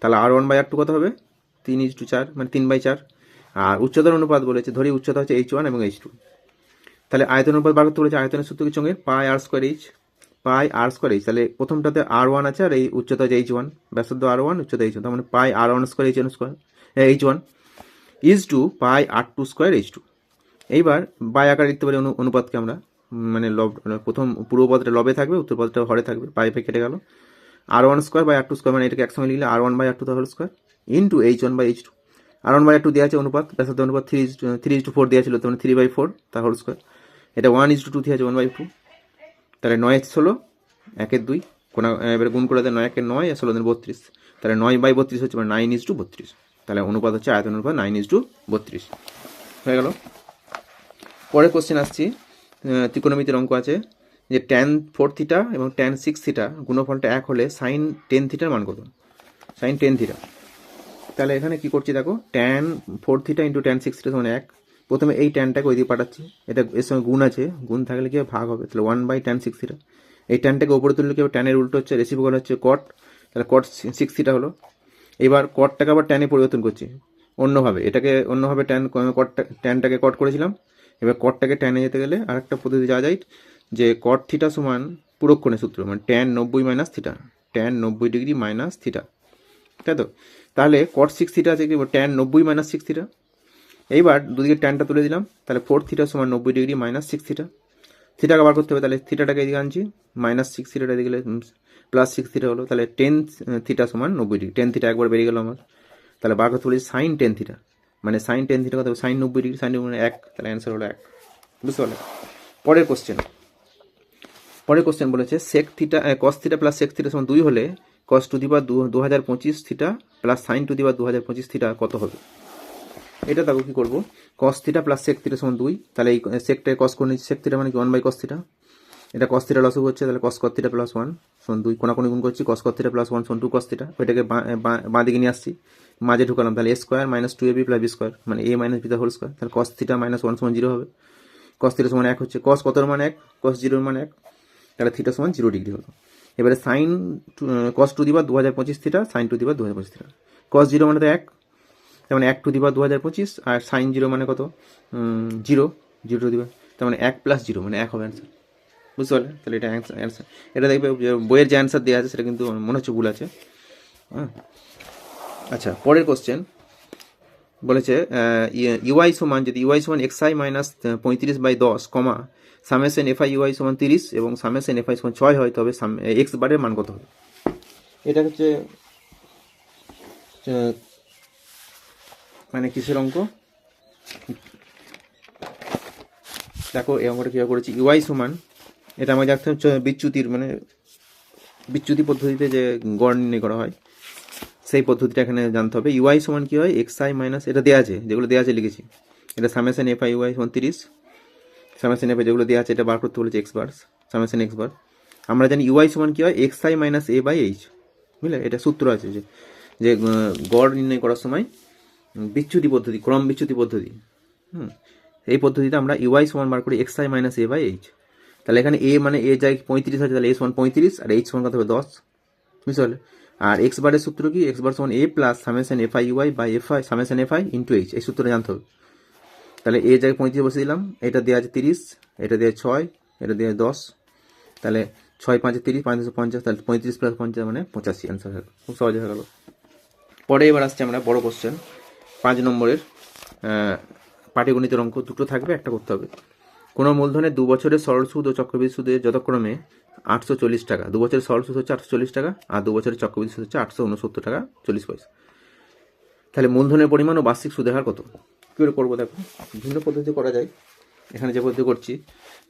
[SPEAKER 1] তাহলে R1/R2 কত হবে 3:4 মানে 3/4, আর উচ্চতার অনুপাত বলেছে, ধরি উচ্চতা হচ্ছে h1 এবং h2, তাহলে আয়তন অনুপাত বার করতে বলেছে, আয়তনের সূত্র কি চোঙের পাই আর স্কয়ার h, তাহলে প্রথমটাতে R1 আছে আর এই উচ্চতা হচ্ছে h1, ব্যাসার্ধ R1 উচ্চতা h1, তার মানে pi R1 square h1 is to pi R2 square h2। এইবার বাই আকারে লিখতে পারি অনুপাতকে আমরা, মানে প্রথম পূর্ব পদটা লবে থাকবে, উত্তর পদটা হরে থাকবে, পাই কেটে গেল, R1 square by R2 square, মানে এটাকে একসঙ্গে লিখলে R1/R2 whole square into h1/h2, R1/R2 দেওয়া আছে অনুপাত, ব্যাসার্ধ অনুপাত 3:4 দেওয়া ছিল, তাহলে 3/4 তা হোল স্কয়ার, এটা 1:2 দিয়ে আছে 1/2, তাহলে 9 16 1/2, কোনা এবারে গুণ করে দেয় 9 1 9 আর 16 32, তাহলে 9/32 হচ্ছে মানে 9:32, তাহলে অনুপাত হচ্ছে আয়তন অনুপাত 9:32 হয়ে গেল। পরের কোশ্চেন আসছি, ত্রিকোণমিতির অঙ্ক আছে যে tan 4 থিটা এবং tan 6 থিটা গুণফলটা 1 হলে sin 10 থিটার মান কত? sin 10 থিটা, তাহলে এখানে কি করছি দেখো, tan 4 theta into tan 6 theta সমান 1, প্রথমে এই ট্যানটাকে ওইদিকে পাঠাচ্ছি, এটা এর সঙ্গে গুণ আছে, গুণ থাকলে কি ভাগ হবে, তাহলে 1/tan 6 থিটা, এই ট্যানটাকে উপরে তুললে কি হবে, ট্যানের উল্টো হচ্ছে রেসিপ্রোকাল হচ্ছে কট, তাহলে cot 6 থিটা হলো। এবার কটটাকে আবার ট্যানে পরিবর্তন করছি অন্যভাবে, এটাকে অন্যভাবে ট্যানটাকে কট করেছিলাম, এবার কটটাকে ট্যানে যেতে গেলে আরেকটা পদ্ধতি যাওয়া যায়, যে কট থিটা সমান পুরক্ষণের সূত্র, মানে tan 90 minus theta, tan 90 degree minus theta, তাই তো, তাহলে cot 6 থিটা আছে কি tan 90 মাইনাস 6 থিটা, এইবার দুদিকে ট্যানটা তুলে দিলাম, তাহলে 4 থিটা সমান 90 ডিগ্রি মাইনাস 6 থিটা, থিটাকে বার করতে হবে, তাহলে থিটাটাকে এদিকে আনছি, মাইনাস 6 থিটাটা এদিকে গেলে প্লাস 6 থিটা হলো, তাহলে 10 থিটা সমান 90 ডিগ্রি, 10 থিটা একবার বেরিয়ে গেল আমার, তাহলে বার করতে বলেছি সাইন 10 থিটা, মানে সাইন 10 থিটা কত হবে, সাইন 90 ডিগ্রি, সাইন মানে 1, তাহলে অ্যান্সার হলো 1, বুঝতে পারলে। পরের কোশ্চেন বলেছে sec theta cos theta plus sec theta সমান 2 হলে cos to the power 2025 theta plus sine to the power 2025 theta কত হবে? এটা দেখো কি করবো, cos theta plus sec theta সমান 2, তাহলে এই সেকটাকে কস করে নিচ্ছি, সেক থিটা মানে কি 1/cos থিটা, এটা cos থিটা লসও হচ্ছে, তাহলে cos থিটা প্লাস 1 সমান 2, কোনাকুনি গুণ করছি, cos থিটা প্লাস 1 সমান 2 cos থিটা, ওইটাকে বাঁ দিকে নিয়ে আসছি, মাঝে ঢুকালাম, তাহলে a square minus 2ab plus b square মানে a minus b whole square, তাহলে cos থিটা মাইনাস 1 সমান 0 হবে, cos থিটা সমান 1 হচ্ছে, cos কতর মান 1, cos 0 মান 1, তাহলে থিটা সমান 0 ডিগ্রি হলো। এবারে sine cos to the power 2025 theta sine to the power 2025 theta, cos 0 মানে তো 1, তার মানে 1 two the power 2025, R sign 0 মানে কত 0 টু দি পাওয়ার, তার মানে 1 প্লাস 0 মানে 1 হবে অ্যান্সার, বুঝতে পারলে, তাহলে এটা অ্যান্সার, এটা দেখবে বইয়ের যে অ্যান্সার দেওয়া আছে সেটা কিন্তু মনে হচ্ছে ভুল আছে, হ্যাঁ। আচ্ছা, পরের কোশ্চেন বলেছে ইউআই সমান, যদি ইউআই সমান xi মাইনাস 35/10 কমা সামেশন এফআই ইউআই সমান 30 এবং সামেশন এফআই সমান 6 হয়, তবে এক্স বারের মান কত হবে? এটা হচ্ছে মানে কিসের অঙ্ক দেখো, এই অঙ্কটা কীভাবে করেছি, ইউআই সমান এটা আমাকে জানতে হবে বিচ্যুতির মানে বিচ্যুতি পদ্ধতিতে যে গড় নির্ণয় করা হয় সেই পদ্ধতিটা এখানে জানতে হবে। ইউআই সমান কী হয়, এক্স আই মাইনাস, এটা দেওয়া আছে, যেগুলো দেওয়া আছে লিখেছি, এটা সামেশন এফ আই ইউআই সমান 30, সামেশন এফ আই যেগুলো দেওয়া আছে এটা বার করতে বলেছে x bar, summation x bar. আমরা জানি ইউআই সমান কী হয়, x i minus a by h, বুঝলে, এটা সূত্র আছে যে যে গড় নির্ণয় করার সময় বিচ্যুতি পদ্ধতি, ক্রম বিচ্যুতি পদ্ধতি, এই পদ্ধতিতে আমরা ইউআই সমান বার করি x i minus a by h. তাহলে এখানে এ মানে এ যায় 35 আছে, তাহলে এ সমান 35 আর এইচ সমান কত হবে 10, বুঝতে পারলে। আর এক্স বারের সূত্র কি, এক্স বার সমান a plus summation f i u i by f i summation f i into h, এই সূত্রটা জানতে হবে। তাহলে এ জায়গায় 35 বসে দিলাম, এটা দেওয়া আছে 30, এটা দেওয়া 6, এটা দেওয়া 10, তাহলে 6 5 30, 5 50, তাহলে 35 প্লাস 50 মানে 85, অ্যান্সার হয়ে গেল, খুব সহজে হয়ে গেল। পরে এবার আসছে আমরা বড় কোশ্চেন 5 নম্বরের পাটিগণিতের অঙ্ক, দুটো থাকবে, একটা করতে হবে। কোনো মূলধনের 2 বছরের সরল সুদ ও চক্রবৃদ্ধি সুদের যথাক্রমে 840 টাকা, 2 বছরের সরল সুদ হচ্ছে 840 টাকা আর 2 বছরের চক্রবৃদ্ধি সুদ হচ্ছে 869 টাকা 40 পয়সা। তাহলে মূলধনের পরিমাণ ও বার্ষিক সুদের হার কত, কী করে করবো দেখো, বিভিন্ন পদ্ধতি করা যায়। এখানে যে পদ্ধতি করছি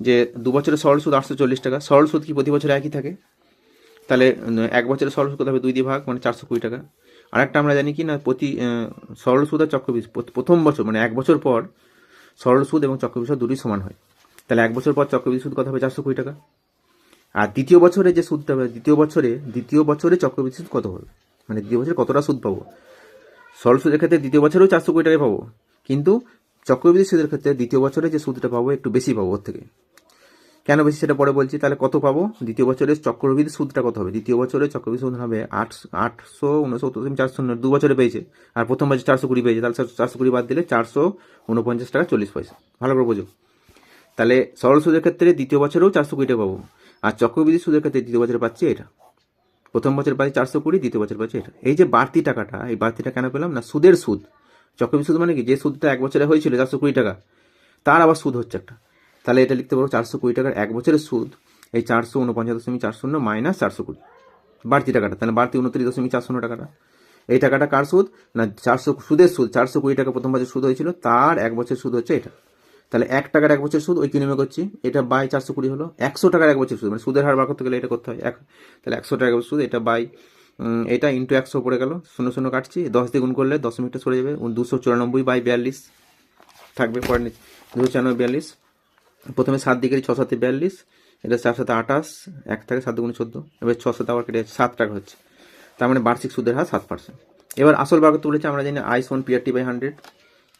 [SPEAKER 1] যে 2 বছরের সরল সুদ 840 টাকা, সরল সুদ কি প্রতি বছরে একই থাকে, তাহলে 1 বছরের সরল সুদ কত হবে 2 দিয়ে ভাগ, মানে 420 টাকা। আর একটা আমরা জানি কি না, প্রতি সরল সুদ আর চক্রবৃদ্ধি প্রথম বছর মানে 1 বছর পর সরল সুদ এবং চক্রবৃদ্ধি সুদ দুটোই সমান হয়, তাহলে 1 বছর পর চক্রবৃদ্ধি সুদ কত হবে 420 টাকা। আর দ্বিতীয় বছরে যে সুদটা হবে, দ্বিতীয় বছরে চক্রবৃদ্ধি সুদ কত হবে, মানে দ্বিতীয় বছরে কতটা সুদ পাবো। সরল সুদের ক্ষেত্রে দ্বিতীয় বছরেও 420 টাকায় পাবো, কিন্তু চক্রবৃদ্ধি সুদের ক্ষেত্রে দ্বিতীয় বছরে যে সুদটা পাবো একটু বেশি পাবো ওর থেকে। কেন বেশি সেটা পরে বলছি। তাহলে কত পাবো, দ্বিতীয় বছরের চক্রবৃদ্ধি সুদটা কত হবে, দ্বিতীয় বছরে চক্রবৃদ্ধি সুদ হবে 869, 2 বছরে পেয়েছে, আর প্রথম বছর 420 পেয়েছে, তাহলে 420 বাদ দিলে 449 টাকা 40 পয়সা, ভালো করে বোঝো। তাহলে সরল সুদের ক্ষেত্রে দ্বিতীয় বছরেও 420 টাকা পাবো, আর চক্রবৃদ্ধি সুদের ক্ষেত্রে দ্বিতীয় বছরে পাচ্ছি এটা, প্রথম বছর পাচ্ছি 420, দ্বিতীয় বছর পাচ্ছি এটা। এই যে বাড়তি টাকাটা, এই বাড়তিটা কেন পেলাম না, সুদের সুদ, চক্রবৃদ্ধি সুদ মানে কি, যে সুদটা 1 বছরে হয়েছিল 420 টাকা, তার আবার সুদ হচ্ছে একটা, তাহলে এটা লিখতে পারো 420 টাকার 1 বছরের সুদ, এই 449.40 মাইনাস 420 বাড়তি টাকাটা, তাহলে বাড়তি 29.40 টাকাটা, এই টাকাটা কার সুদ না, 400 সুদের সুদ, 420 টাকা প্রথম বছর সুদ হয়েছিল, তার 1 বছর সুদ হচ্ছে এটা। তাহলে 1 টাকার 1 বছর সুদ ওই কিলোমে করছি, এটা বাই 420 হলো 100 টাকার 1 বছর সুদ, মানে সুদের হার বার করতে গেলে এটা করতে হয় তাহলে 100 টাকার সুদ, এটা বাই এটা ইন্টু 100 পড়ে গেল, 0 0 কাটছি, 10 দিয়ে গুণ করলে দশমিকটা সরে যাবে, 294 বাই 42 থাকবে, পরে 294 42, প্রথমে 7 দিকে 6 7 42, এটা 4 7 28, 1 থাকে 7 গুণ 14, এবার 6 7 আবার কেটে 7 টাকা হচ্ছে, তার মানে বার্ষিক সুদের হার 7%। এবার আসল বার করতে বলেছে, আমরা জানি আই সমান পিআরটি বাই 100,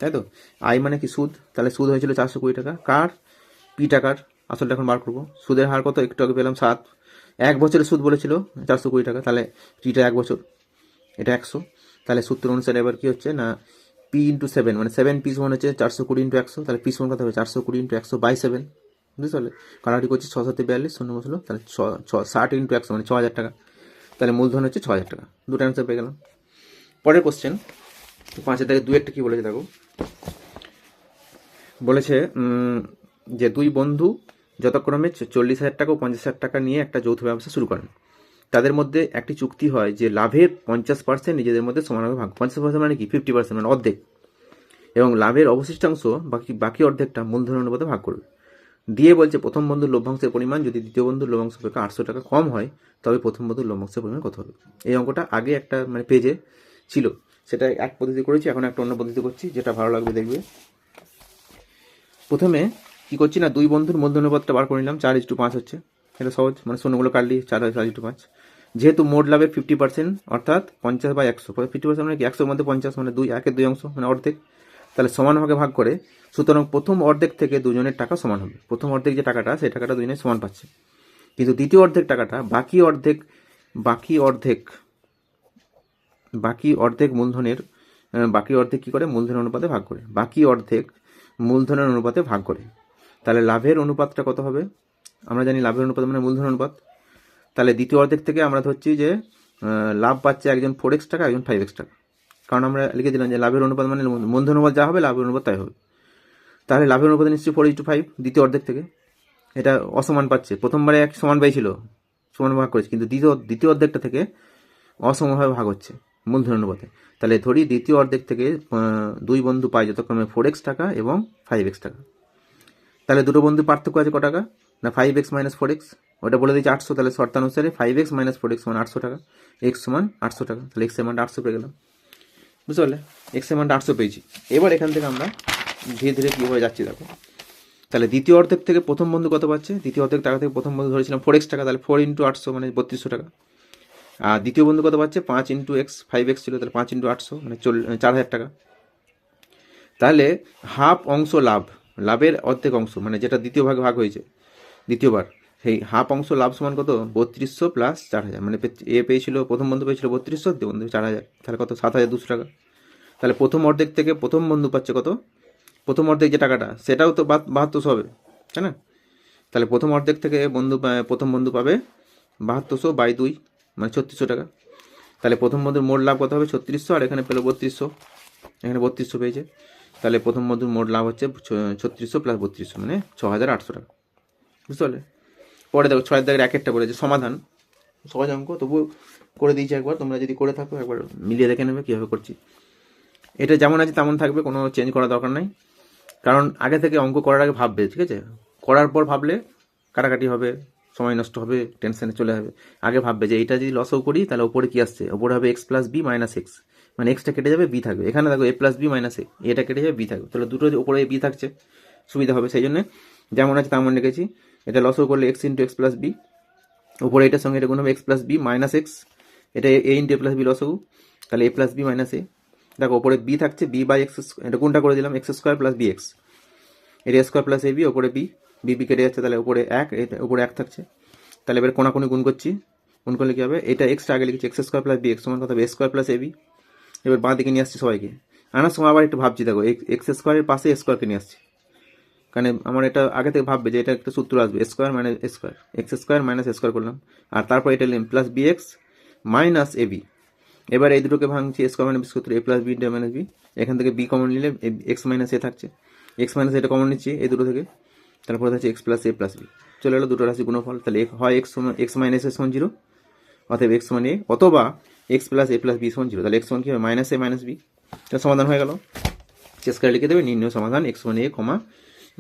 [SPEAKER 1] তাই তো, আই মানে কি সুদ, তাহলে সুদ হয়েছিল 420 টাকা, কার, পি টাকার, আসলটা এখন বার করবো। সুদের হার কত, একটু আগে পেলাম 7, 1 বছরের সুদ বলেছিল 420 টাকা, তাহলে টিটা 1 বছর, এটা 100, তাহলে সূত্র অনুসারে এবার কি হচ্ছে না, পি ইন্টু 7 মানে 7 পি সমান হচ্ছে 420 ইন্টু 100, তাহলে পি সমান কত হবে 420 ইন্টু 100 বাই 7, বুঝতে পারলে, কাটাকাটি করছি 6 7 42 শূন্য বসলো, তাহলে 60 ইন্টু 100 মানে 6000 টাকা, তাহলে মূলধন হচ্ছে 6000 টাকা, দুটো অ্যান্সার পেয়ে গেলাম। পরের কোশ্চেন 5 থেকে 2 একটা কি বলেছে দেখো, বলেছে যে 2 বন্ধু যথাক্রমে 40,000 টাকা ও 50,000 টাকা নিয়ে একটা যৌথ ব্যবসা শুরু করেন, তাদের মধ্যে একটি চুক্তি হয় যে লাভের 50% নিজেদের মধ্যে সমানভাবে ভাগ, 50% মানে কি 50% মানে অর্ধেক, এবং লাভের অবশিষ্টাংশ বাকি অর্ধেকটা মূলধনের অনুপাতে ভাগ করবে। দিয়ে বলছে প্রথম বন্ধুর লভ্যাংশের পরিমাণ যদি দ্বিতীয় বন্ধুর লভ্যাংশ অপেক্ষা 800 টাকা কম হয়, তবে প্রথম বন্ধুর লভ্যাংশের পরিমাণ কত হবে। এই অঙ্কটা আগে একটা মানে পেজে ছিল, সেটা এক পদ্ধতি করেছি, এখন একটা অন্য পদ্ধতি করছি, যেটা ভালো লাগবে দেখবে। প্রথমে কি করছি না, 2 বন্ধুর মূলধন অনুপাতটা বার করে নিলাম, 4:5 হচ্ছে, এটা সহজ, মানে শূন্যগুলো কাটলি 4:5, যেহেতু মোট লাভের 50% অর্থাৎ 50 বাই 100, 50% মানে কি 100-র মধ্যে 50 মানে 2, 1/2 অংশ মানে অর্ধেক, তাহলে সমান ভাগে ভাগ করে, সুতরাং প্রথম অর্ধেক থেকে দুজনের টাকা সমান হবে, প্রথম অর্ধেক যে টাকাটা সেই টাকাটা দুজনে সমান পাচ্ছে, কিন্তু দ্বিতীয় অর্ধেক টাকাটা বাকি অর্ধেক মূলধনের বাকি অর্ধেক কী করে, মূলধনের অনুপাতে ভাগ করে, বাকি অর্ধেক মূলধনের অনুপাতে ভাগ করে, তাহলে লাভের অনুপাতটা কত হবে, আমরা জানি লাভের অনুপাত মানে মূলধন অনুপাত, তাহলে দ্বিতীয় অর্ধেক থেকে আমরা ধরছি যে লাভ পাচ্ছে একজন 4x টাকা, একজন 5x টাকা, কারণ আমরা লিখে দিলাম যে লাভের অনুপাত মানে মূলধন অনুপাত যা হবে লাভের অনুপাত তাই হবে, তাহলে লাভের অনুপাত নিশ্চয়ই 4:5 দ্বিতীয় অর্ধেক থেকে, এটা অসমান পাচ্ছে, প্রথমবারে এক সমান পেয়েছিল সমান ভাগ করেছে, কিন্তু দ্বিতীয় অর্ধেকটা থেকে অসমভাবে ভাগ হচ্ছে মূলধন অনুপাতে, তাহলে ধরি দ্বিতীয় অর্ধেক থেকে 2 বন্ধু পায় যথাক্রমে 4x টাকা এবং 5x টাকা, তাহলে দুটো বন্ধুর পার্থক্য আছে ক টাকা না 5x মাইনাস 4x, ওটা বলে দিয়েছে 800, তাহলে শর্তানুসারে 5x মাইনাস 4x সমান 800 টাকা, x সমান 800 টাকা, তাহলে x এর মানটা 800 পেয়ে গেলাম, বুঝতে পারলে? x এর মানটা 800 পেয়েছি। এবার এখান থেকে আমরা ধীরে ধীরে কীভাবে যাচ্ছি দেখো। তাহলে দ্বিতীয় অর্ধেক থেকে প্রথম বন্ধু কত পাচ্ছে? দ্বিতীয় অর্ধেক টাকা থেকে প্রথম বন্ধু ধরেছিলাম 4x টাকা, তাহলে 4 × 800 মানে 3200 টাকা। আর দ্বিতীয় বন্ধু কত পাচ্ছে? 5 × x, 5x ছিল, তাহলে 5 × 800 মানে 4000 টাকা। তাহলে হাফ অংশ লাভের অর্ধেক অংশ মানে যেটা দ্বিতীয় ভাগে ভাগ হয়েছে দ্বিতীয়বার, সেই হাফ অংশ লাভ সমান কত? 3200 প্লাস 4000, মানে এ পেয়েছিল, প্রথম বন্ধু পেয়েছিল 3200, দ্বিতীয় বন্ধু 4000, তাহলে কত? 7200 টাকা। তাহলে প্রথম অর্ধেক থেকে প্রথম বন্ধু পাচ্ছে কত? প্রথম অর্ধেক যে টাকাটা সেটাও তো 7200 হবে, তাই না? তাহলে প্রথম অর্ধেক থেকে প্রথম বন্ধু পাবে 7200 বাই 2 মানে 3600 টাকা। তাহলে প্রথম বন্ধুর মোট লাভ কত হবে? 3600, আর এখানে পেলো 3200, এখানে 3200 পেয়েছে। তাহলে প্রথম বন্ধুর মোট লাভ হচ্ছে 3600 প্লাস 3200 মানে 6800 টাকা, বুঝতে পারলে? পরে দেখো 6 দাগের একটা বলেছে সমাধান, সহজ অঙ্ক তবুও করে দিয়েছি একবার, তোমরা যদি করে থাকো একবার মিলিয়ে দেখে নেবে কীভাবে করছি। এটা যেমন আছে তেমন থাকবে, কোনো চেঞ্জ করার দরকার নাই, কারণ আগে থেকে অঙ্ক করার আগে ভাববে, ঠিক আছে? করার পর ভাবলে কাটাকাটি হবে, সময় নষ্ট হবে, টেনশনে চলে যাবে। আগে ভাববে যে এটা যদি লসও করি তাহলে ওপরে কি আসছে? ওপরে হবে x plus b minus x, মানে এক্সটা কেটে যাবে, বি থাকবে। এখানে দেখো a plus b minus a, এটা কেটে যাবে, বি থাকবে, তাহলে দুটো ওপরে বি থাকছে, সুবিধা হবে। সেই জন্য যেমন আছে তেমন রেখেছি। এটা লসও করলে x × x প্লাস বি, ওপরে এটার সঙ্গে এটা গুণ হবে x plus b minus x, এটা a × a প্লাস বি লসও, তাহলে a plus b minus a. দেখো ওপরে বি থাকছে, বি বাই এক্স, এটা কোনটা করে দিলাম? X square plus b x, এটা স্কোয়ার প্লাস এ বি, ওপরে বি, বি কেটে যাচ্ছে, তাহলে উপরে 1, এটা উপরে 1 থাকছে। তাহলে এবার কোনাকুনি গুণ করছি, গুণ করলে কী হবে? এটা এক্সটা আগে লিখেছি, x square plus b x সমান কত হবে? A square plus a b. এবার বাঁ দিকে নিয়ে আসছি সবাইকে, আনার সময় আবার একটু ভাবছি, দেখো এক্স স্কোয়ারের পাশে স্কোয়ারকে নিয়ে আসছি, কারণ আমার এটা আগে থেকে ভাববে যে এটা একটা সূত্র আসবে, স্কোয়ার মানে square, x square minus square করলাম, আর তারপর এটা লিখলাম প্লাস বি এক্স মাইনাস এ বি। এবার এই দুটোকে ভাঙছি, স্কোয়ার মানে বি সূত্র, a plus b minus B, এখান থেকে বি কমন নিলে এক্স মাইনাস এ থাকছে, এক্স মাইনাস এটা কমন নিচ্ছি এই দুটো থেকে, তারপরে থাকছে এক্স প্লাস এ প্লাস বি, চলে এলো দুটো রাশি গুণফল। তাহলে হয় এক্স মাইনাস এ সমান 0, অতএব এক্স সমান এ, অথবা এক্স প্লাস এ প্লাস বি সমান 0, তাহলে এক্স সমান কি হবে? Minus a minus B. এটা সমাধান হয়ে গেল। শেষ করে লিখে দেবে নির্ণয় সমাধান এক্স সমান a comma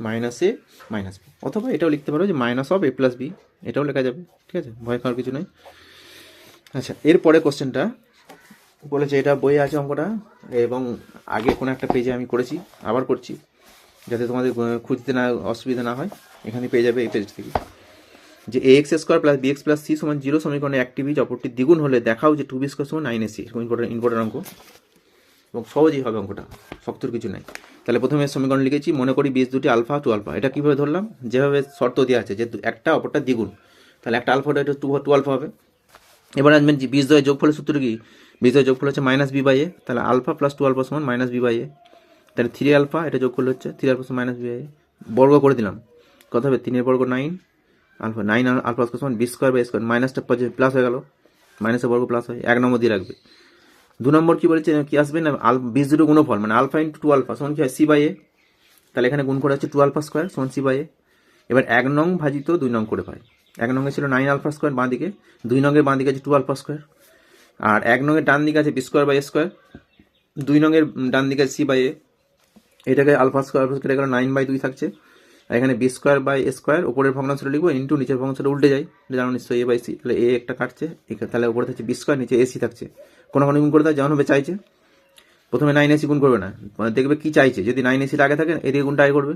[SPEAKER 1] minus a minus b, অথবা এটাও লিখতে পারো যে minus of a plus b, এটাও লেখা যাবে, ঠিক আছে? ভয় খাওয়ার কিছু নেই। আচ্ছা, এরপরে কোশ্চেনটা বলেছে, এটা বইয়ে আছে অঙ্কটা, এবং আগে কোনো একটা পেজে আমি করেছি, আবার করছি, যাতে তোমাদের খুঁজতে না অসুবিধা না হয়। এখানে পেয়ে যাবে এই পেজ থেকে, যে a x square plus b x plus c সমান 0 সমীকরণে একটি বীজ অপরটি দ্বিগুণ হলে দেখাও যে 2b স্কোয়ার সমান 9ac। ইম্পর্টেন্ট অঙ্ক, এবং সহজেই হবে অঙ্কটা, শক্তর কিছু নাই। তাহলে প্রথমে সমীকরণ লিখেছি, মনে করি বীজ দুটি আলফা টু আলফা। এটা কীভাবে ধরলাম? যেভাবে শর্ত দেওয়া আছে যে একটা অপরটা দ্বিগুণ, তাহলে একটা আলফাটা এটা টু আলফা হবে। এবার আসবেন যে বীজ দ্বয়ের যোগফলের সূত্র কি? বীজ দ্বয়ের যোগফল হচ্ছে মাইনাস বি বাই এ, তাহলে আলফা প্লাস টু আলফা সমান মাইনাস বি বাই এ, তাহলে 3 আলফা, এটা যোগ করলে হচ্ছে 3 আলফা সমান মাইনাস বি বাই এ, বর্গ করে দিলাম, কত হবে? 3 বর্গ 9 আলফা, 9 আলফা সমান বি স্কোয়ার বাই স্কোয়ার, মাইনাসটা প্লাস হয়ে গেল, মাইনাসের বর্গ প্লাস হয়, 1 নম্বর দিয়ে রাখবে। 2 নম্বর কি বলেছে, কি আসবে না? বীজ দুটো গুণফল মানে আলফা ইন্টু টু আলফা সমান কি হয়? সি বাই এ, তাহলে এখানে গুণ করে হচ্ছে 2 আলফা স্কোয়ার সমান সি বাই এ। এবার 1 নং ভাজিত 2 নং করে পাই, 1 নঙ্গে ছিল 9 আলফা স্কোয়ার বাঁ দিকে, 2 নঙ্গের বাঁ দিকে আছে 2 আলফা স্কোয়ার, আর 1 নঙ্গের ডান দিকে আছে বি স্কোয়ার বাই স্কোয়ার, 2 নঙ্গের ডান দিকে আছে সি বাই এ, এটাকে আলফা স্কোয়ার কেটে গেল 9/2 থাকছে, আর এখানে বি স্কোয়ার বাই স্কোয়ার, ওপরের ভগ্নাংশটা লিখবো ইন্টু নিচের ভগ্নাংশটা উল্টে যায়, জানো নিশ্চয়ই, এ বাই সি, তাহলে এ একটা কাটছে, তাহলে উপরে থাকছে বি স্কোয়ার, নিচে এসি থাকছে, কোনো গুণ করে দেয় যেমন হবে চাইছে। প্রথমে 9ac গুণ করবে না, মানে দেখবে কি চাইছে, যদি 9ac আগে থাকে এদিকে গুণটা আগে করবে,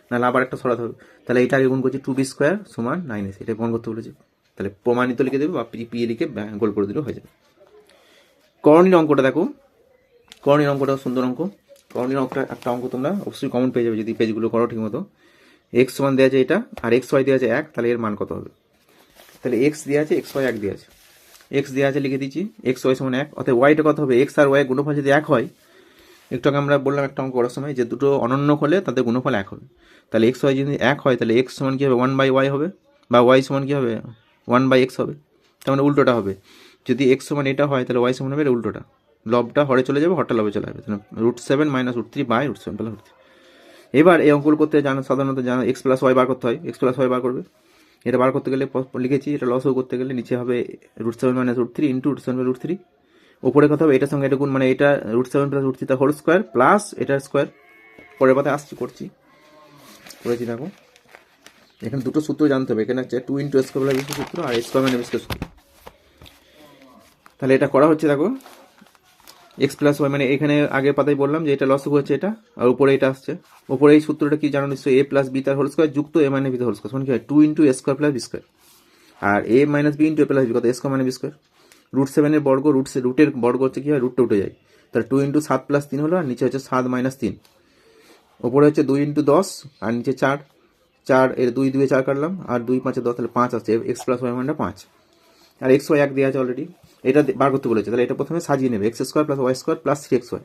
[SPEAKER 1] নাহলে আবার একটা সরাতে হবে। তাহলে এটা আগে গুণ করছি 2b স্কোয়ার সমান 9ac, এটা প্রমাণ করতে বলেছে, তাহলে প্রমাণিত লিখে দেবে বা পি লিখে গোল করে দিলেও হয়ে যাবে। করণীয় অঙ্কটা দেখো, করণীয় অঙ্কটা সুন্দর অঙ্ক। করণীয় অঙ্কটা একটা অঙ্ক তোমরা অবশ্যই কমন পেয়ে যাবে যদি পেজগুলো করো ঠিক মতো। এক্স সমান দেওয়া আছে এটা, আর এক্স ওয়াই দেওয়া আছে 1, তাহলে এর মান কত হবে? তাহলে এক্স দেওয়া আছে, এক্স ওয়াই 1 দেওয়া আছে, এক্স দেওয়া আছে লিখে দিচ্ছি, এক্স ওয়াই সমান 1, অর্থাৎ ওয়াইটা কত হবে? এক্স আর ওয়াই গুণফল যদি 1 হয়, একটু আগে আমরা বললাম একটা অঙ্ক করার সময় যে দুটো অনন্য হলে তাদের গুণফল 1 হবে, তাহলে এক্স ওয়াই যদি 1 হয় তাহলে এক্স সমান কী হবে? 1/y হবে, বা ওয়াই সমান কী হবে? 1/x হবে, তার মানে উল্টোটা হবে। যদি এক্স সমান এটা হয় তাহলে ওয়াই সমান হবে এটা উল্টোটা, লবটা হরে চলে যাবে, হরটা লবে চলে যাবে, √7 - √3 বাই √7 + √3। এবার এই অঙ্কগুলো করতে জানো, সাধারণত জানো এক্স প্লাস ওয়াই বার করতে হয়, এক্স প্লাস ওয়াই বার করবে, এটা বার করতে গেলে লিখেছি, এটা লসও করতে গেলে নিচে হবে √7 - √3 ইন্টু √7 / √3, ওপরে কথা হবে এটার সঙ্গে এটা গুণ, মানে এটা √7 + √3 তার হোল স্কোয়ার প্লাস এটার স্কোয়ার। পরের পাতে আসছি, করেছি দেখো, এখানে দুটো সূত্র জানতে হবে, এখানে হচ্ছে 2 into square plus b square সূত্র আর স্কোয়ার মানে বি স্কোয়ার সূত্র। তাহলে এটা করা হচ্ছে, দেখো এক্স প্লাস ওয়াই, মানে এখানে আগের পাতায় বললাম যে এটা লসগু হচ্ছে এটা, আর উপরে এটা আসছে। উপরে এই সূত্রটা কি জানো নিশ্চয়ই, এ প্লাস বি তার হোল স্কোয়ার যুক্ত এ মাইনাস বি তার হোল স্কোয়ার, সমান কি হয় 2 ইন্টু এ স্কোয়ার প্লাস বি স্কোয়ার, আর এ মাইনাস বি ইন্টু এ প্লাস বি কত, এ স্কোয়ার মানে বি স্কোয়ার। √7 বর্গ, রুটের বর্গ হচ্ছে কি হয় √টা উঠে যায়, তাহলে 2 ইন্টু 7 প্লাস 3 হলো, আর নিচে হচ্ছে 7 মাইনাস 3, ওপরে হচ্ছে 2 ইন্টু 10 আর নিচে 4, 4 এর 2 2 4 কাটলাম, আর 2 5 10, তাহলে 5 আসছে, এক্স প্লাস ওয়াই মানে 5, আর এক্স ওয়াই 1 দেওয়া আছে অলরেডি, এটা বার করতে বলেছে। তাহলে এটা প্রথমে সাজিয়ে নেবে, x square plus y square plus 3 x y,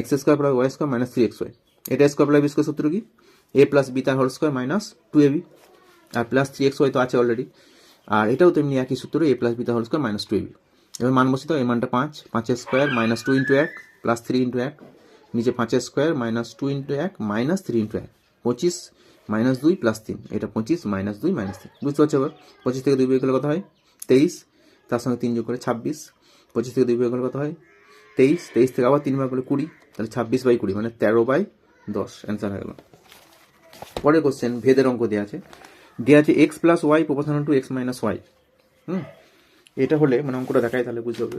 [SPEAKER 1] x square plus y square minus 3 x y, এটা স্কোয়ার প্লাস বি স্কোয়ার সূত্র কি, এ প্লাস বি তার হোল স্কোয়ার মাইনাস 2ab, আর প্লাস 3 এক্স ওয়াই তো আছে অলরেডি, আর এটাও তেমনি একই সূত্র, এ প্লাস বি তার হোল স্কোয়ার মাইনাস 2ab। এবার মান বসিয়ে দাও, এ মানটা 5, 5 square minus 2 into 1 plus 3 into 1, নিচে 5 square minus 2 into 1 minus 3 into 1, 25 minus 2 plus 3, এটা 25 মাইনাস 2 মাইনাস 3, বুঝতে পারছো? এবার 25 থেকে 2 বিয়োগ করলে কত হয় 23, তার সঙ্গে 3 যোগ করে 26, 25 থেকে 2 বিয়োগ করলে কত হয় 23, 23 থেকে আবার 3 ভাগ করলে 20, তাহলে 26/20 মানে 13/10, অ্যান্সার হয়ে গেল। পরের কোশ্চেন, ভেদের অঙ্ক দেওয়া আছে x plus y proportional to x minus y. এটা হলে মানে অঙ্কটা দেখায় তাহলে বুঝতে হবে,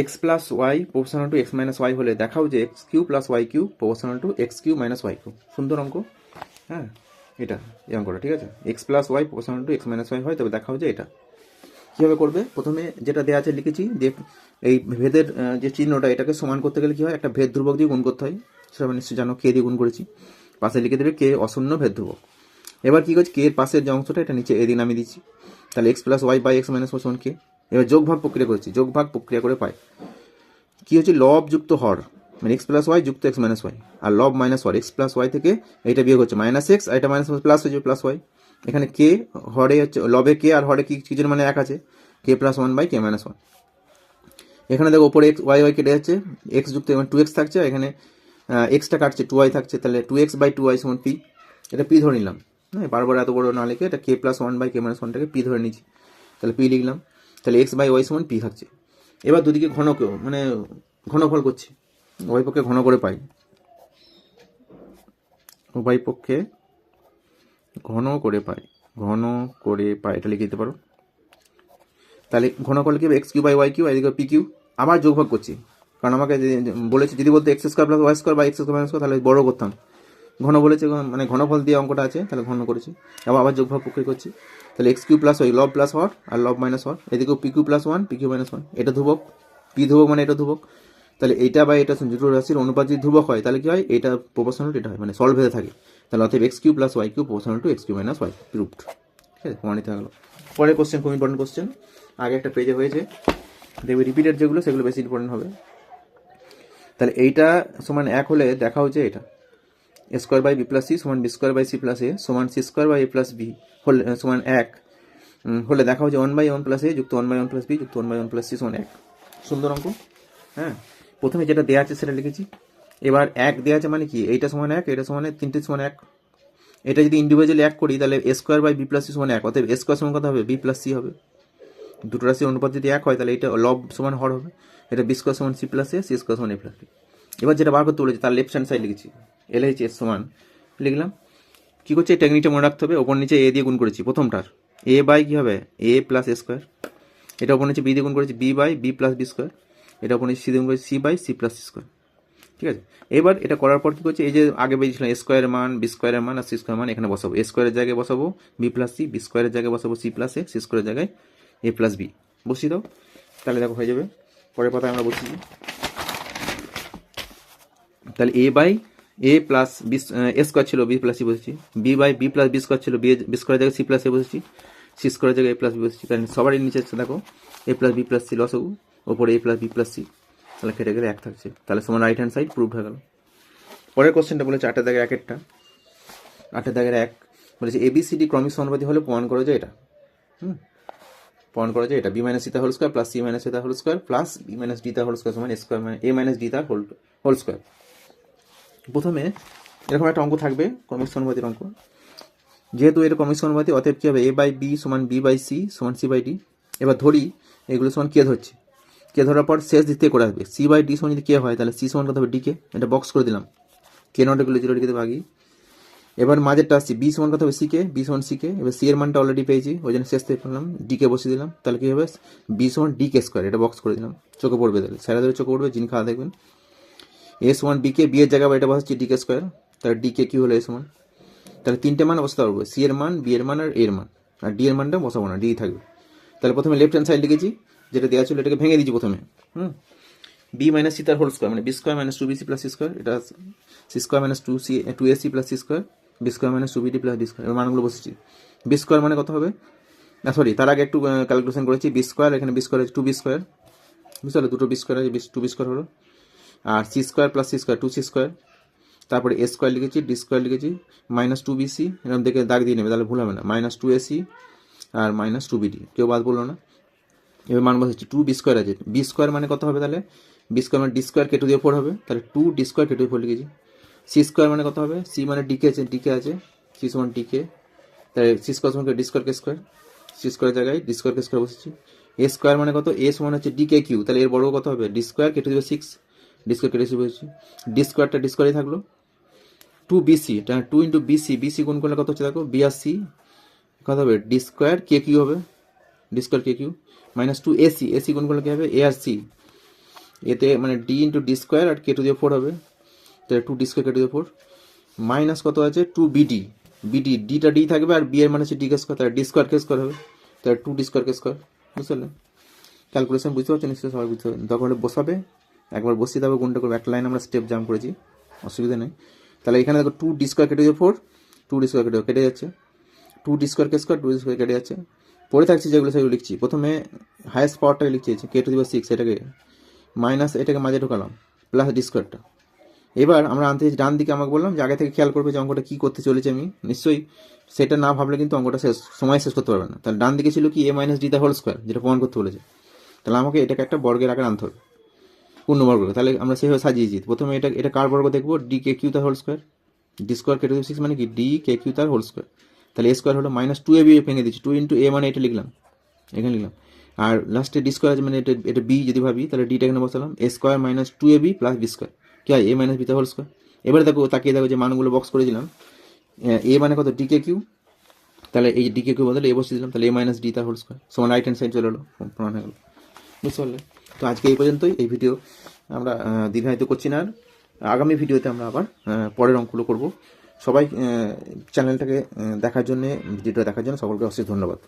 [SPEAKER 1] x plus y proportional to x minus y হলে দেখাও যে x cube plus y cube proportional to x cube minus y cube. সুন্দর অঙ্ক, হ্যাঁ এটা এই অঙ্কটা, ঠিক আছে, x plus y proportional to x minus y হয়, তবে দেখাও যে এটা কীভাবে করবে। প্রথমে যেটা দেওয়া আছে লিখেছি যে এই ভেদের যে চিহ্নটা, এটাকে সমান করতে গেলে কী হয়, একটা ভেদ ধ্রুবক দিয়ে গুণ করতে হয়, সেটা নিশ্চয়ই জানো, কে দিয়ে গুণ করেছি, পাশে লিখে দেবে কে অশূন্য ভেদ ধ্রুবক। এবার কী করছি, কে এর পাশের যে অংশটা এটা নিচে এ দিয়ে নামিয়ে দিচ্ছি, তাহলে x plus y by x minus y সমান কে। এবার যোগ ভাগ প্রক্রিয়া করেছি, যোগ ভাগ প্রক্রিয়া করে পাই কি হচ্ছে, লব যুক্ত হর, মানে এক্স প্লাস ওয়াই যুক্ত এক্স মাইনাস ওয়াই, আর লব মাইনাস হর, এক্স প্লাস ওয়াই থেকে এইটা বিয়োগ হচ্ছে মাইনাস এক্স, আর এটা মাইনাস প্লাস হয়ে যাবে প্লাস ওয়াই। এখানে কে হরে হচ্ছে লবে কে, আর হরে কি কিছুর মানে 1 আছে, কে প্লাস 1 বাই কে মাইনাস 1। এখানে দেখো ওপরে এক্স ওয়াই ওয়াই কেটে যাচ্ছে, এক্স যুক্ত এবং 2x থাকছে, এখানে এক্সটা কাটছে 2y থাকছে, তাহলে 2x বাই 2y সমান পি, এটা পি ধরে নিলাম। হ্যাঁ, বারবার এত বড় না লিখে এটা k plus 1 by k minus 1টাকে পি ধরে নিচ্ছি, তাহলে পি লিখলাম, তাহলে এক্স বাই ওয়াই সমান পি থাকছে। এবার দুদিকে ঘনকেও মানে ঘনফল করছি, উভয় পক্ষে ঘন করে পাই, উভয় পক্ষে ঘন করে পাই, ঘন করে পাই, এটা লিখে দিতে পারো। তাহলে ঘন করলে কি x cube by y cube, এদিকে পি কিউ, আবার যোগভাগ করছি, কারণ আমাকে বলেছে যদি বলতো x square plus y square বা এক্স স্কোয়ার মাইনাস স্কোয়ার, তাহলে বড় করতাম, ঘন বলেছে মানে ঘনফল দিয়ে অঙ্কটা আছে, তাহলে ঘন করেছি, আবার যোগভাগ প্রক্রিয়া করছি, তাহলে এক্স কিউ প্লাস ওয়াই লব প্লাস হর আর লব মাইনাস হর, এদিকেও p cube plus 1 p cube minus 1, এটা ধ্রুবক, পি ধ্রুবক মানে এটা ধ্রুবক, তাহলে এইটা বা এটা দুটো রাশির অনুপাত যদি ধ্রুবক হয় তাহলে কি হয়, এটা প্রপোর্শনাল এটা হয়, মানে সলভ হয়ে থাকে, তাহলে অতএব x cube plus y cube proportional to x cube minus y, proved. ঠিক আছে, প্রমাণিত হয়ে গেল। পরের কোশ্চেন খুব ইম্পর্টেন্ট কোশ্চেন, আগে একটা পেজে হয়েছে, দেখবে রিপিটেড যেগুলো সেগুলো বেশি ইম্পর্টেন্ট হবে। তাহলে এইটা সমান 1 হলে দেখা হচ্ছে এটা a square by b plus c সমান b square by c plus a সমান c square by a plus b হলে সমান 1 হলে দেখা হচ্ছে 1/1 প্লাস এ যুক্ত 1/1 প্লাস বি যুক্ত 1/1 প্লাস সি সমান 1। সুন্দর অঙ্ক, হ্যাঁ। প্রথমে যেটা দেওয়া আছে সেটা লিখেছি, এবার 1 দেওয়া আছে মানে কি, এইটা সমান 1, এটা সমান 3টে সমান 1, এটা যদি ইন্ডিভিজুয়ালি 1 করি তাহলে a square by b plus c সমান 1, অতএব এ স্কোয়ার সমান কত হবে, বি প্লাস সি হবে। দুটো রাশির অনুপাত যদি 1 হয় তাহলে এটা লব সমান হর হবে, এটা বি স্কোয়ার সমান সি প্লাস এ, সি স্কোয়ার সমান এ প্লাস বি। এবার যেটা বার করতে বলেছে তার লেফট হ্যান্ড সাইড লিখেছি, এল এইচ এস সমান লিখলাম, কী করছে এই টেকনিকটা মনে রাখতে হবে, ওপর নিচে এ দিয়ে গুণ করেছি, প্রথমটার এ বাই কী হবে এ প্লাস এ স্কোয়ার, এটা ওপর নিচে বি দিয়ে গুণ করেছি b by b plus b square, এটা ওপর নিচে সি দিয়ে গুণ করেছি c by c plus c square. ঠিক আছে, এবার এটা করার পর কী করছে, এই যে আগে বেরিয়েছিলাম এ স্কোয়ারের মান বি স্কোয়ারের মান আর সি স্কোয়ারের মান এখানে বসাবো, এ স্কোয়ারের জায়গায় বসাবো বি প্লাস সি, বি স্কোয়ারের জায়গায় বসাবো সি প্লাস এ, সি স্কোয়ারের জায়গায় এ প্লাস বি বসিয়ে দাও, তাহলে দেখো হয়ে যাবে। পরের পাতায় আমরা বসিয়ে, তাহলে a by a plus b a square ছিল বি প্লাস সি বসেছি, b by b plus b square ছিল বি স্কোয়ারের জায়গায় সি প্লাস এ বসেছি, সি স্কোয়ারের জায়গায় এ প্লাস বি বসেছি, কারণ সবারই নিচে দেখো এ প্লাস বি প্লাস সি লসগু, ওপরে এ প্লাস বি প্লাস সি, তাহলে কেটে গেলে 1 থাকছে, তাহলে সমান রাইট হ্যান্ড সাইড প্রুভড হয়ে গেল। পরের কোশ্চেনটা বলেছে 8 দাগের 1 8 দাগের 1 বলেছে এবিসিডি ক্রমিক সমানুপাতি হলে প্রমাণ করো যে এটা, প্রমাণ করা যায় এটা বি মাইনাস সি তার whole square plus c minus a তার whole square plus b minus d তার হোল স্কোয়ার সমান এ স্কোয়ার মানে এ মাইনাস ডি তার হোল স্কোয়ার। প্রথমে এরকম একটা অঙ্ক থাকবে ক্রমিক সমানুপাতির অঙ্ক, যেহেতু এটা ক্রমিক সমানুপাতি অতএব কী হবে এ বাই বি সমান বি বাই সি সমান সি বাই ডি। এবার ধরি এগুলো সমান কে ধরছে, কে ধরার পর শেষ দিক থেকে করে আসবে, সি বাই ডি সমান যদি কে হয় তাহলে সি সমান কত হবে ডিকে, এটা বক্স করে দিলাম, কে নট এগুলো 0 লিখে দেবো আগে, এবার মাঝেরটা আসছি বি সমান কত হবে সিকে, বি সমান সিকে। এবার সি এর মানটা অলরেডি পেয়েছি, ওই জন্য শেষ থেকে পেলাম, ডিকে বসিয়ে দিলাম। তাহলে কী হবে, বি সমান ডিকে স্কোয়ার, এটা বক্স করে দিলাম, চোখে পড়বে। তাহলে স্যারা ধরে চোখে পড়বে, যিনি খাওয়া দেখবেন। এস ওয়ান বিকে, বি এর জায়গায় এটা বসাচ্ছি ডিকে স্কোয়ার, তাহলে ডিকে কি হলো এস ওয়ান। তাহলে তিনটে মান বসাতে পারবো, সি এর মান, বি এর মান আর এর মান। আর ডি এর মানটা বসাবো না, ডি থাকবে। তাহলে প্রথমে লেফট হ্যান্ড সাইড লিখেছি, যেটা দেওয়া ছিল এটাকে ভেঙে দিচ্ছি প্রথমে। বি মাইনাস সি তার হোল স্কোয়ার, মানে b square minus two b c plus c square, এটা c square minus two a c plus c square, b square minus two b d plus d square. এবার মানগুলো বসেছি। B square মানে কত হবে, না sorry তার আগে একটু ক্যালকুলেশন করেছি। বি স্কোয়ার, এখানে b square two b square, বুঝতে পারলো, দুটো বি স্কোয়ার আছে, টু বি স্কোয়ার হলো। আর c square plus c square, two c square. তারপরে এ স্কোয়ার লিখেছি, ডি স্কোয়ার লিখেছি, মাইনাস টু বি সি, এরকম দেখে দাগ দিয়ে নেবে, তাহলে ভুল হবে না। মাইনাস টু এ সি আর মাইনাস টু বি ডি, কেউ বাদ বললো না। এবার মান বসাচ্ছি, টু বি স্কোয়ার আছে, বি স্কোয়ার মানে কত হবে, তাহলে বি স্কোয়ার মানে ডি স্কোয়ার কে টু দিয়ে ফোর হবে, তাহলে two d square k two দিয়ে ফোর লিখেছি। সি স্কোয়ার মানে কত হবে, সি মানে ডিকে আছে, ডিকে আছে, সি সমান ডিকে, তাহলে সি স্কোয়ার সমান D square k square, C square জায়গায় ডি স্কোয়ার কে স্কোয়ার বসেছি। এ স্কোয়ার মানে কত, এ সমান হচ্ছে ডিকে কিউ, তাহলে এর বড় কত হবে, d square k two the six, d square k to বসেছি। ডি স্কোয়ারটা ডি স্কোয়ারই থাকলো। Two b c, two into b c, b c গুণ করলে কত হচ্ছে দেখো, বি আর সি কত হবে, ডি স্কোয়ার কে কিউ হবে, d square k q, minus two a c, a c গুণ করলে কী হবে, এ আর সি, এতে মানে ডি ইন্টু ডি স্কোয়ার আর কে টু দিয়ে ফোর হবে, তাহলে two d square k two দিয়ে ফোর, মাইনাস কত আছে, টু বিডি, বিডি ডিটা ডি থাকবে, আর বি এর মানে হচ্ছে ডি কে স্কোয়ার, তাহলে ডি স্কোয়ার কে স্কোয়ার হবে, তাহলে two d square k square. বুঝতে পারলেন, ক্যালকুলেশন বুঝতে পারছেন নিশ্চয়ই, সবাই বুঝতে পারবেন। তখন বসাবে, একবার বসিয়ে দেবো, গুণটা করবে, একটা লাইন আমরা স্টেপ জাম্প করেছি, অসুবিধা নেই। তাহলে এখানে দেখো টু ডি স্কোয়ার কেটে দিয়ে ফোর, টু ডি স্কোয়ার কেটে যাচ্ছে, two d square k square, two d square কেটে যাচ্ছে। পড়ে থাকছি যেগুলো সেগুলো লিখছি। প্রথমে হায়েস্ট পাওয়ারটাকে লিখছি, কে টু দি পাওয়ার সিক্স, এটাকে মাইনাস, এটাকে মাঝে ঢোকালাম, প্লাস ডি স্কোয়ারটা। এবার আমরা আনতে ডান দিকে, আমাকে বললাম যে আগে থেকে খেয়াল করবে যে অঙ্কটা কী করতে চলেছে আমি, নিশ্চয়ই সেটা না ভাবলে কিন্তু অঙ্কটা সময় শেষ করতে পারবে না। তাহলে ডান দিকে ছিল কি, a minus d the whole square, যেটা প্রমাণ করতে বলেছে। তাহলে আমাকে এটাকে একটা বর্গের আকারে আনতে হবে, পূর্ণবর্গ। তাহলে আমরা সেভাবে সাজিয়েছি। প্রথমে এটা কার বর্গ দেখবো, ডি কে কিউ তার whole square, d square k to the six মানে কি, ডি কে কিউ তার হোল স্কোয়ার। তাহলে এ স্কোয়ার হলো মাইনাস টু এ বি, ভেঙে দিচ্ছি, টু ইন্টু এ মানে এটা লিখলাম, এখানে লিখলাম। আর লাস্টে ডি স্কোয়ার আছে, মানে এটা বি যদি ভাবি, তাহলে ডিটা এখানে বসালাম, এ square minus two a B plus b square, কি হয়, এ মাইনাস বি তার হোল স্কোয়ার। এবারে দেখো, তাকিয়ে দেখো যে মানগুলো বক্স করে দিলাম। এ মানে কত, ডি কে কিউ, তাহলে এই ডি কে কিউ বদলে এ বসিয়ে দিলাম, তাহলে এ মাইনাস ডি তার হোল স্কোয়ার সমান রাইট হ্যান্ড সাইড চলে এলো, প্রমাণ হয়ে গেল। বুঝতে পারলে? তো আজকে এই পর্যন্তই। এই ভিডিও আমরা দীর্ঘায়িত করছি না, আর আগামী ভিডিওতে আমরা আবার পরের অঙ্কগুলো করব। সবাই চ্যানেলটাকে দেখার জন্য, ভিডিওটা দেখার জন্য সকলকে অশেষ ধন্যবাদ।